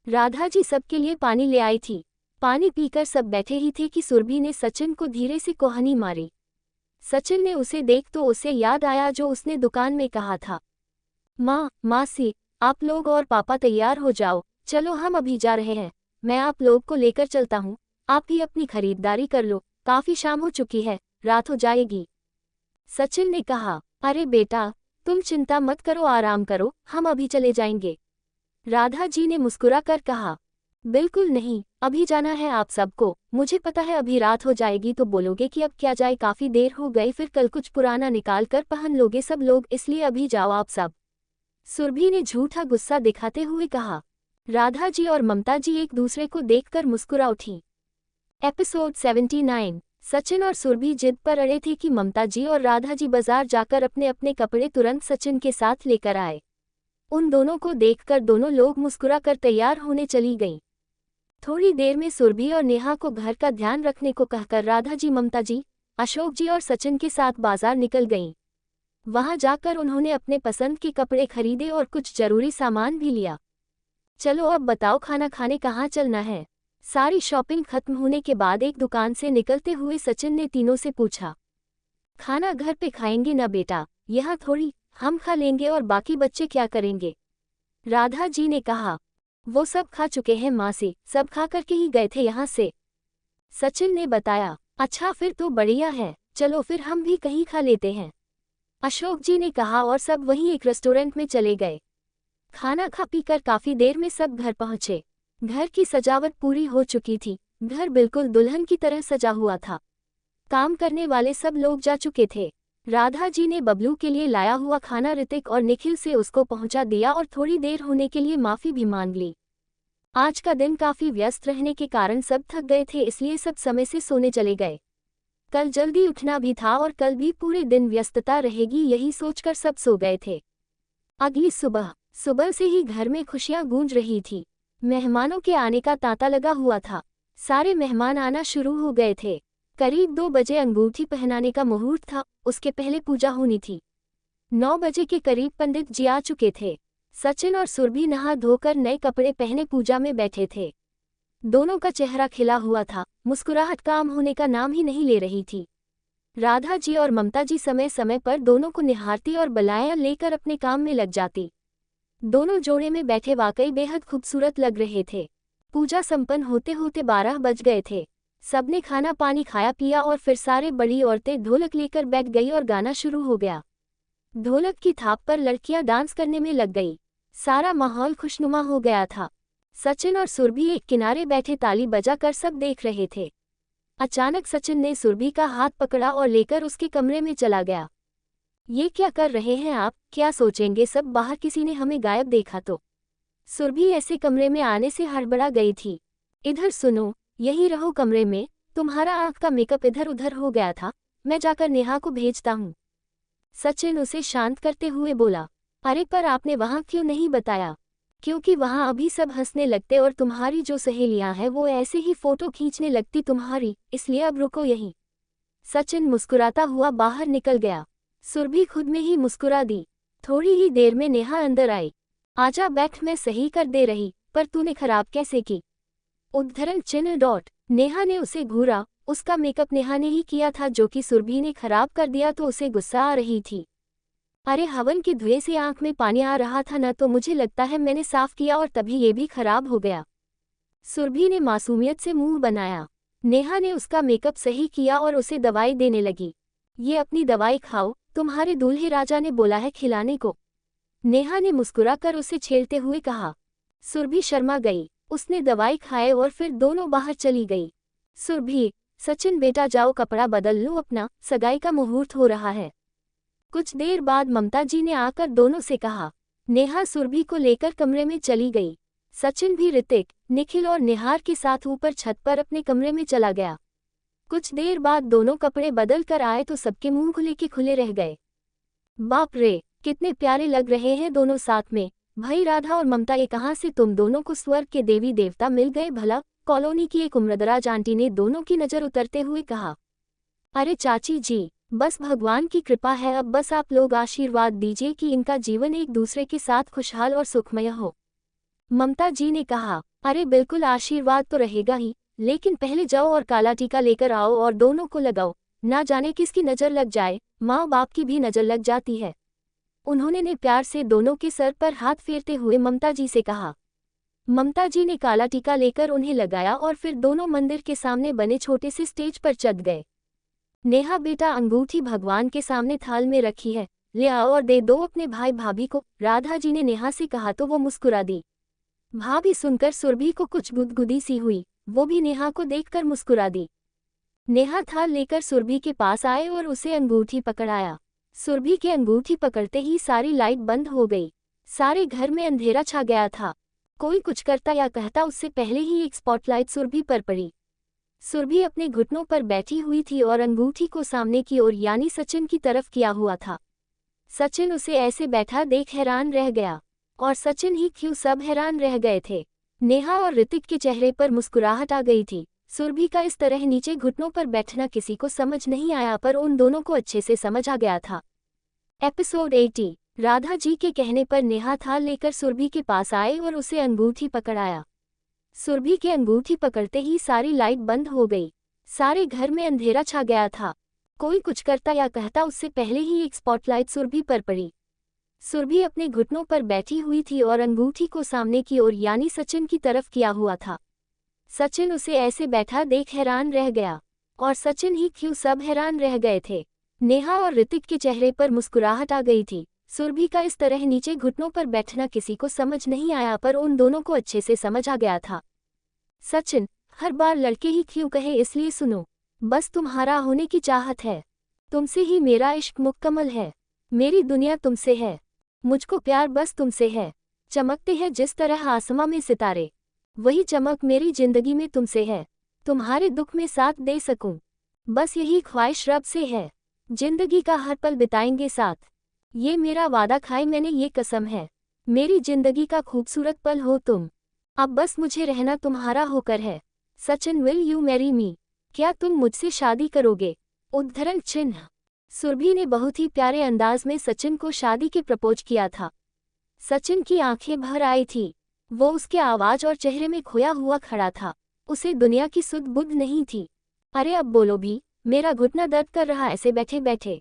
राधा जी सबके लिए पानी ले आई थी। पानी पीकर सब बैठे ही थे कि सुरभि ने सचिन को धीरे से कोहनी मारी। सचिन ने उसे देख तो उसे याद आया जो उसने दुकान में कहा था। माँ, मासी, आप लोग और पापा तैयार हो जाओ, चलो हम अभी जा रहे हैं, मैं आप लोग को लेकर चलता हूँ, आप भी अपनी खरीदारी कर लो, काफी शाम हो चुकी है, रात हो जाएगी, सचिन ने कहा। अरे बेटा, तुम चिंता मत करो, आराम करो, हम अभी चले जाएंगे, राधा जी ने मुस्कुराकर कहा। बिल्कुल नहीं, अभी जाना है आप सबको, मुझे पता है अभी रात हो जाएगी तो बोलोगे कि अब क्या जाए, काफी देर हो गई, फिर कल कुछ पुराना निकाल कर पहन लोगे सब लोग, इसलिए अभी जाओ आप सब, सुरभि ने झूठा गुस्सा दिखाते हुए कहा। राधा जी और ममता जी एक दूसरे को देखकर मुस्कुरा उठी। एपिसोड 79। सचिन और सुरभि जिद पर अड़े थे कि ममता जी और राधा जी बाजार जाकर अपने अपने कपड़े तुरंत सचिन के साथ लेकर आए। उन दोनों को देखकर दोनों लोग मुस्कुराकर तैयार होने चली गईं। थोड़ी देर में सुरभि और नेहा को घर का ध्यान रखने को कहकर राधा जी, ममता जी, अशोक जी और सचिन के साथ बाजार निकल गईं। वहां जाकर उन्होंने अपने पसंद के कपड़े खरीदे और कुछ जरूरी सामान भी लिया। चलो अब बताओ खाना खाने कहाँ चलना है? सारी शॉपिंग खत्म होने के बाद एक दुकान से निकलते हुए सचिन ने तीनों से पूछा। खाना घर पे खाएंगे ना बेटा, यहाँ थोड़ी, हम खा लेंगे और बाकी बच्चे क्या करेंगे? राधा जी ने कहा। वो सब खा चुके हैं माँ से, सब खा करके ही गए थे यहाँ से, सचिन ने बताया। अच्छा फिर तो बढ़िया है, चलो फिर हम भी कहीं खा लेते हैं, अशोक जी ने कहा और सब वहीं एक रेस्टोरेंट में चले गए। खाना खा पीकर काफी देर में सब घर पहुंचे। घर की सजावट पूरी हो चुकी थी, घर बिल्कुल दुल्हन की तरह सजा हुआ था। काम करने वाले सब लोग जा चुके थे। राधा जी ने बबलू के लिए लाया हुआ खाना ऋतिक और निखिल से उसको पहुंचा दिया और थोड़ी देर होने के लिए माफी भी मांग ली। आज का दिन काफी व्यस्त रहने के कारण सब थक गए थे, इसलिए सब समय से सोने चले गए। कल जल्दी उठना भी था और कल भी पूरे दिन व्यस्तता रहेगी, यही सोचकर सब सो गए थे। अगली सुबह से ही घर में खुशियां गूंज रही थी। मेहमानों के आने का तांता लगा हुआ था। सारे मेहमान आना शुरू हो गए थे। करीब 2 बजे अंगूठी पहनाने का मुहूर्त था उसके पहले पूजा होनी थी। 9 बजे के करीब पंडित जी आ चुके थे। सचिन और सुरभि नहा धोकर नए कपड़े पहने पूजा में बैठे थे। दोनों का चेहरा खिला हुआ था, मुस्कुराहट काम होने का नाम ही नहीं ले रही थी। राधा जी और ममता जी समय समय पर दोनों को निहारती और बलाया लेकर अपने काम में लग जाती। दोनों जोड़े में बैठे वाकई बेहद खूबसूरत लग रहे थे। पूजा संपन्न होते होते 12 बज गए थे। सबने खाना पानी खाया पिया और फिर सारे बड़ी औरतें ढोलक लेकर बैठ गई और गाना शुरू हो गया। ढोलक की थाप पर लड़कियां डांस करने में लग गई। सारा माहौल खुशनुमा हो गया था। सचिन और सुरभि एक किनारे बैठे ताली बजाकर सब देख रहे थे। अचानक सचिन ने सुरभि का हाथ पकड़ा और लेकर उसके कमरे में चला गया। ये क्या कर रहे हैं आप, क्या सोचेंगे सब, बाहर किसी ने हमें गायब देखा तो। सुरभि ऐसे कमरे में आने से हड़बड़ा गई थी। इधर सुनो, यही रहो कमरे में, तुम्हारा आंख का मेकअप इधर उधर हो गया था, मैं जाकर नेहा को भेजता हूँ। सचिन उसे शांत करते हुए बोला। अरे पर आपने वहाँ क्यों नहीं बताया? क्योंकि वहाँ अभी सब हंसने लगते और तुम्हारी जो सहेलियाँ हैं वो ऐसे ही फोटो खींचने लगती तुम्हारी, इसलिए अब रुको यहीं। सचिन मुस्कुराता हुआ बाहर निकल गया। सुरभि खुद में ही मुस्कुरा दी। थोड़ी ही देर में नेहा अंदर आई। आजा बैठ, मैं सही कर दे रही, पर तूने खराब कैसे की? उद्धरण चिन्ह डॉट। नेहा ने उसे घूरा। उसका मेकअप नेहा ने ही किया था, जो कि सुरभि ने खराब कर दिया तो उसे गुस्सा आ रही थी। अरे हवन के धुएं से आंख में पानी आ रहा था न, तो मुझे लगता है मैंने साफ किया और तभी ये भी खराब हो गया। सुरभि ने मासूमियत से मुंह बनाया। नेहा ने उसका मेकअप सही किया और उसे दवाई देने लगी। ये अपनी दवाई खाओ, तुम्हारे दूल्हे राजा ने बोला है खिलाने को। नेहा ने मुस्कुराकर उसे छेड़ते हुए कहा। सुरभि शर्मा गई। उसने दवाई खाए और फिर दोनों बाहर चली गई। सुरभि, सचिन बेटा जाओ कपड़ा बदल लो अपना, सगाई का मुहूर्त हो रहा है। कुछ देर बाद ममता जी ने आकर दोनों से कहा। नेहा सुरभि को लेकर कमरे में चली गई। सचिन भी ऋतिक, निखिल और निहार के साथ ऊपर छत पर अपने कमरे में चला गया। कुछ देर बाद दोनों कपड़े बदल कर आए तो सबके मुंह खुले के खुले रह गए। बाप रे, कितने प्यारे लग रहे हैं दोनों साथ में। भाई राधा और ममता, ये कहाँ से तुम दोनों को स्वर्ग के देवी देवता मिल गए भला? कॉलोनी की एक उम्रदराज आंटी ने दोनों की नज़र उतरते हुए कहा। अरे चाची जी, बस भगवान की कृपा है, अब बस आप लोग आशीर्वाद दीजिए कि इनका जीवन एक दूसरे के साथ खुशहाल और सुखमय हो। ममता जी ने कहा। अरे बिल्कुल, आशीर्वाद तो रहेगा ही, लेकिन पहले जाओ और काला टीका लेकर आओ और दोनों को लगाओ, ना जाने किसकी नज़र लग जाए, माँ बाप की भी नज़र लग जाती है। उन्होंने ने प्यार से दोनों के सर पर हाथ फेरते हुए ममता जी से कहा। ममता जी ने काला टीका लेकर उन्हें लगाया और फिर दोनों मंदिर के सामने बने छोटे से स्टेज पर चढ़ गए। नेहा बेटा, अंगूठी भगवान के सामने थाल में रखी है, ले आओ और दे दो अपने भाई भाभी को, राधा जी ने नेहा से कहा तो वो मुस्कुरा दी। भाभी सुनकर सुरभि को कुछ गुदगुदी सी हुई, वो भी नेहा को देखकर मुस्कुरा दी। नेहा थाल लेकर सुरभि के पास आए और उसे अंगूठी पकड़ाया। सुरभि के अंगूठी पकड़ते ही सारी लाइट बंद हो गई। सारे घर में अंधेरा छा गया था। कोई कुछ करता या कहता उससे पहले ही एक स्पॉटलाइट सुरभि पर पड़ी। सुरभि अपने घुटनों पर बैठी हुई थी और अंगूठी को सामने की ओर यानी सचिन की तरफ किया हुआ था। सचिन उसे ऐसे बैठा देख हैरान रह गया, और सचिन ही क्यों सब हैरान रह गए थे। नेहा और ऋतिक के चेहरे पर मुस्कुराहट आ गई थी। सुरभि का इस तरह नीचे घुटनों पर बैठना किसी को समझ नहीं आया, पर उन दोनों को अच्छे से समझ आ गया था। एपिसोड 80। राधा जी के कहने पर नेहा थाल लेकर सुरभि के पास आए और उसे अंगूठी पकड़ाया। सुरभि के अंगूठी पकड़ते ही सारी लाइट बंद हो गई। सारे घर में अंधेरा छा गया था। कोई कुछ करता या कहता उससे पहले ही एक स्पॉटलाइट सुरभि पर पड़ी। सुरभि अपने घुटनों पर बैठी हुई थी और अंगूठी को सामने की ओर यानी सचिन की तरफ किया हुआ था। सचिन उसे ऐसे बैठा देख हैरान रह गया, और सचिन ही क्यों सब हैरान रह गए थे। नेहा और ऋतिक के चेहरे पर मुस्कुराहट आ गई थी। सुरभि का इस तरह नीचे घुटनों पर बैठना किसी को समझ नहीं आया, पर उन दोनों को अच्छे से समझ आ गया था। सचिन, हर बार लड़के ही क्यों कहे, इसलिए सुनो, बस तुम्हारा होने की चाहत है। तुमसे ही मेरा इश्क मुकम्मल है। मेरी दुनिया तुमसे है। मुझको प्यार बस तुमसे है। चमकते हैं जिस तरह आसमां में सितारे, वही चमक मेरी जिंदगी में तुमसे है। तुम्हारे दुख में साथ दे सकूं, बस यही ख्वाहिश रब से है। जिंदगी का हर पल बिताएंगे साथ, ये मेरा वादा खाए मैंने ये कसम है। मेरी जिंदगी का खूबसूरत पल हो तुम, अब बस मुझे रहना तुम्हारा होकर है। Sachin, will you marry me? क्या तुम मुझसे शादी करोगे? उद्धरण चिन्ह। सुरभि ने बहुत ही प्यारे अंदाज में सचिन को शादी के प्रपोज किया था। सचिन की आंखें भर आई थी। वो उसके आवाज और चेहरे में खोया हुआ खड़ा था। उसे दुनिया की सुध बुध नहीं थी। अरे अब बोलो भी, मेरा घुटना दर्द कर रहा ऐसे बैठे बैठे,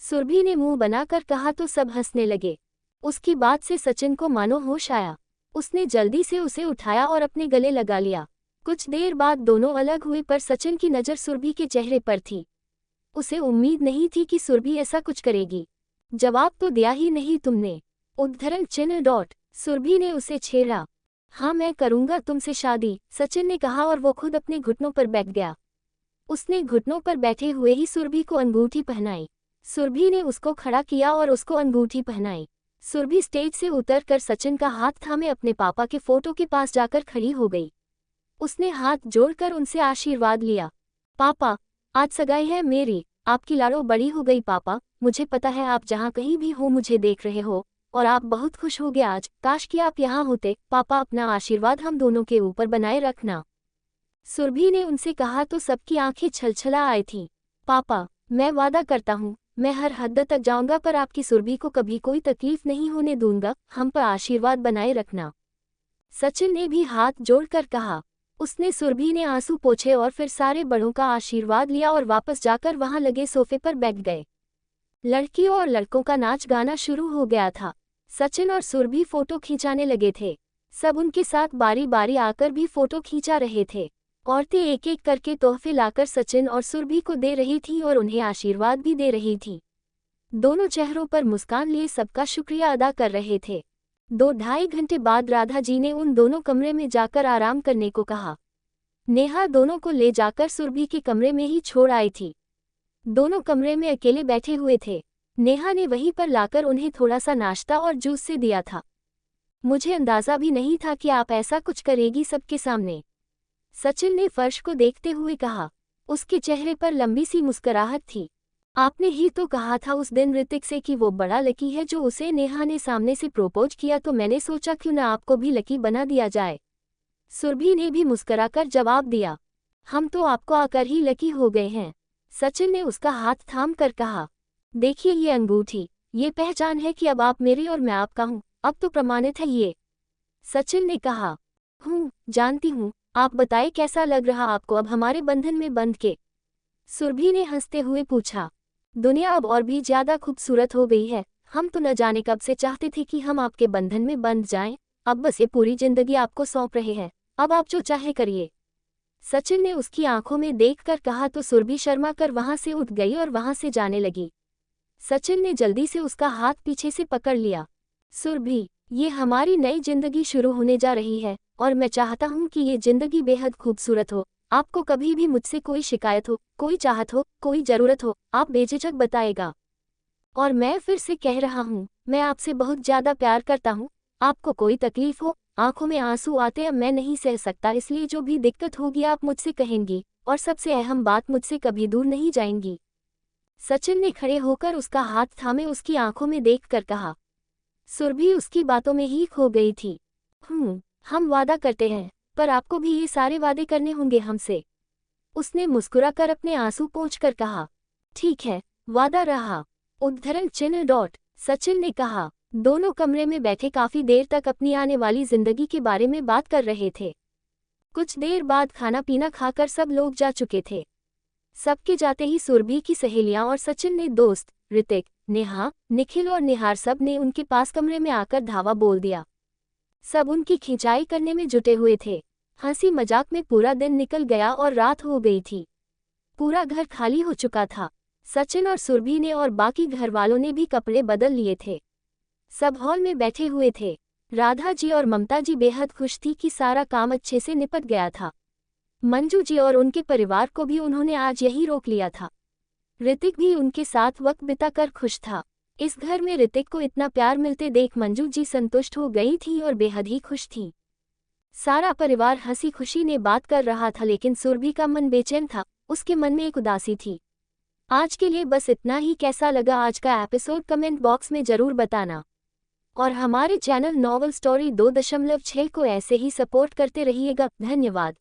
सुरभि ने मुंह बनाकर कहा तो सब हंसने लगे। उसकी बात से सचिन को मानो होश आया। उसने जल्दी से उसे उठाया और अपने गले लगा लिया। कुछ देर बाद दोनों अलग हुए पर सचिन की नज़र सुरभि के चेहरे पर थी। उसे उम्मीद नहीं थी कि सुरभि ऐसा कुछ करेगी। जवाब तो दिया ही नहीं तुमने, उद्धरण चिन्ह डॉट। सुरभि ने उसे छेड़ा। हाँ मैं करूंगा तुमसे शादी, सचिन ने कहा और वो खुद अपने घुटनों पर बैठ गया। उसने घुटनों पर बैठे हुए ही सुरभि को अंगूठी पहनाई। सुरभि ने उसको खड़ा किया और उसको अंगूठी पहनाई। सुरभि स्टेज से उतरकर सचिन का हाथ थामे अपने पापा के फोटो के पास जाकर खड़ी हो गई। उसने हाथ जोड़कर उनसे आशीर्वाद लिया। पापा, आज सगाई है मेरी, आपकी लाड़ो बड़ी हो गई पापा। मुझे पता है आप जहाँ कहीं भी हो मुझे देख रहे हो और आप बहुत खुश हो गए आज। काश कि आप यहाँ होते। पापा अपना आशीर्वाद हम दोनों के ऊपर बनाए रखना। सुरभि ने उनसे कहा तो सबकी आंखें छलछला आई थीं। पापा, मैं वादा करता हूँ मैं हर हद तक जाऊंगा पर आपकी सुरभि को कभी कोई तकलीफ नहीं होने दूंगा। हम पर आशीर्वाद बनाए रखना। सचिन ने भी हाथ जोड़कर कहा। उसने सुरभि ने आंसू पोंछे और फिर सारे बड़ों का आशीर्वाद लिया और वापस जाकर वहां लगे सोफे पर बैठ गए। लड़कियों और लड़कों का नाच गाना शुरू हो गया था। सचिन और सुरभि फोटो खिंचाने लगे थे। सब उनके साथ बारी बारी आकर भी फोटो खींचा रहे थे। औरतें एक एक करके तोहफे लाकर सचिन और सुरभि को दे रही थीं और उन्हें आशीर्वाद भी दे रही थीं। दोनों चेहरों पर मुस्कान लिए सबका शुक्रिया अदा कर रहे थे। 2-2.5 घंटे बाद राधा जी ने उन दोनों कमरे में जाकर आराम करने को कहा। नेहा दोनों को ले जाकर सुरभि के कमरे में ही छोड़ आई थी। दोनों कमरे में अकेले बैठे हुए थे। नेहा ने वहीं पर लाकर उन्हें थोड़ा सा नाश्ता और जूस से दिया था। मुझे अंदाजा भी नहीं था कि आप ऐसा कुछ करेगी सबके सामने, सचिन ने फर्श को देखते हुए कहा। उसके चेहरे पर लंबी सी मुस्कुराहट थी। आपने ही तो कहा था उस दिन ऋतिक से कि वो बड़ा लकी है जो उसे नेहा ने सामने से प्रपोज किया, तो मैंने सोचा क्यों ना आपको भी लकी बना दिया जाए। सुरभि ने भी मुस्कुराकर जवाब दिया। हम तो आपको आकर ही लकी हो गए हैं, सचिन ने उसका हाथ थाम कर कहा। देखिए ये अंगूठी, ये पहचान है कि अब आप मेरी और मैं आपका हूँ। अब तो प्रमाणित है ये, सचिन ने कहा। जानती हूँ। आप बताए कैसा लग रहा आपको अब हमारे बंधन में बंध के, सुरभि ने हंसते हुए पूछा। दुनिया अब और भी ज्यादा खूबसूरत हो गई है। हम तो न जाने कब से चाहते थे कि हम आपके बंधन में बंध जाएं। अब बस ये पूरी जिंदगी आपको सौंप रहे हैं। अब आप जो चाहे करिए, सचिन ने उसकी आंखों में देखकर कहा तो सुरभि शर्मा कर वहां से उठ गई और वहां से जाने लगी। सचिन ने जल्दी से उसका हाथ पीछे से पकड़ लिया। सुरभि, ये हमारी नई जिंदगी शुरू होने जा रही है और मैं चाहता हूँ कि ये जिंदगी बेहद खूबसूरत हो। आपको कभी भी मुझसे कोई शिकायत हो, कोई चाहत हो, कोई जरूरत हो, आप बेझिझक बताएगा। और मैं फिर से कह रहा हूँ, मैं आपसे बहुत ज्यादा प्यार करता हूँ। आपको कोई तकलीफ हो, आंखों में आंसू आते अब मैं नहीं सह सकता, इसलिए जो भी दिक्कत होगी आप मुझसे कहेंगी और सबसे अहम बात, मुझसे कभी दूर नहीं जाएंगी। सचिन ने खड़े होकर उसका हाथ थामे उसकी आंखों में देखकर कहा। सुरभि उसकी बातों में ही खो गई थी। हम वादा करते हैं, पर आपको भी ये सारे वादे करने होंगे हमसे, उसने मुस्कुराकर अपने आंसू पोंछकर कहा। ठीक है, वादा रहा, उद्धरण चिन्ह डॉट। सचिन ने कहा। दोनों कमरे में बैठे काफी देर तक अपनी आने वाली जिंदगी के बारे में बात कर रहे थे। कुछ देर बाद खाना पीना खाकर सब लोग जा चुके थे। सबके जाते ही सुरभि की सहेलियां और सचिन ने दोस्त ऋतिक, नेहा, निखिल और निहार सब ने उनके पास कमरे में आकर धावा बोल दिया। सब उनकी खिंचाई करने में जुटे हुए थे। हंसी मजाक में पूरा दिन निकल गया और रात हो गई थी। पूरा घर खाली हो चुका था। सचिन और सुरभि ने और बाकी घर वालों ने भी कपड़े बदल लिए थे। सब हॉल में बैठे हुए थे। राधा जी और ममता जी बेहद खुश थी कि सारा काम अच्छे से निपट गया था। मंजू जी और उनके परिवार को भी उन्होंने आज यही रोक लिया था। ऋतिक भी उनके साथ वक्त बिताकर खुश था। इस घर में ऋतिक को इतना प्यार मिलते देख मंजू जी संतुष्ट हो गई थी और बेहद ही खुश थी। सारा परिवार हंसी खुशी ने बात कर रहा था, लेकिन सुरभि का मन बेचैन था। उसके मन में एक उदासी थी। आज के लिए बस इतना ही। कैसा लगा आज का एपिसोड कमेंट बॉक्स में जरूर बताना और हमारे चैनल नॉवल स्टोरी 2.6 को ऐसे ही सपोर्ट करते रहिएगा। धन्यवाद।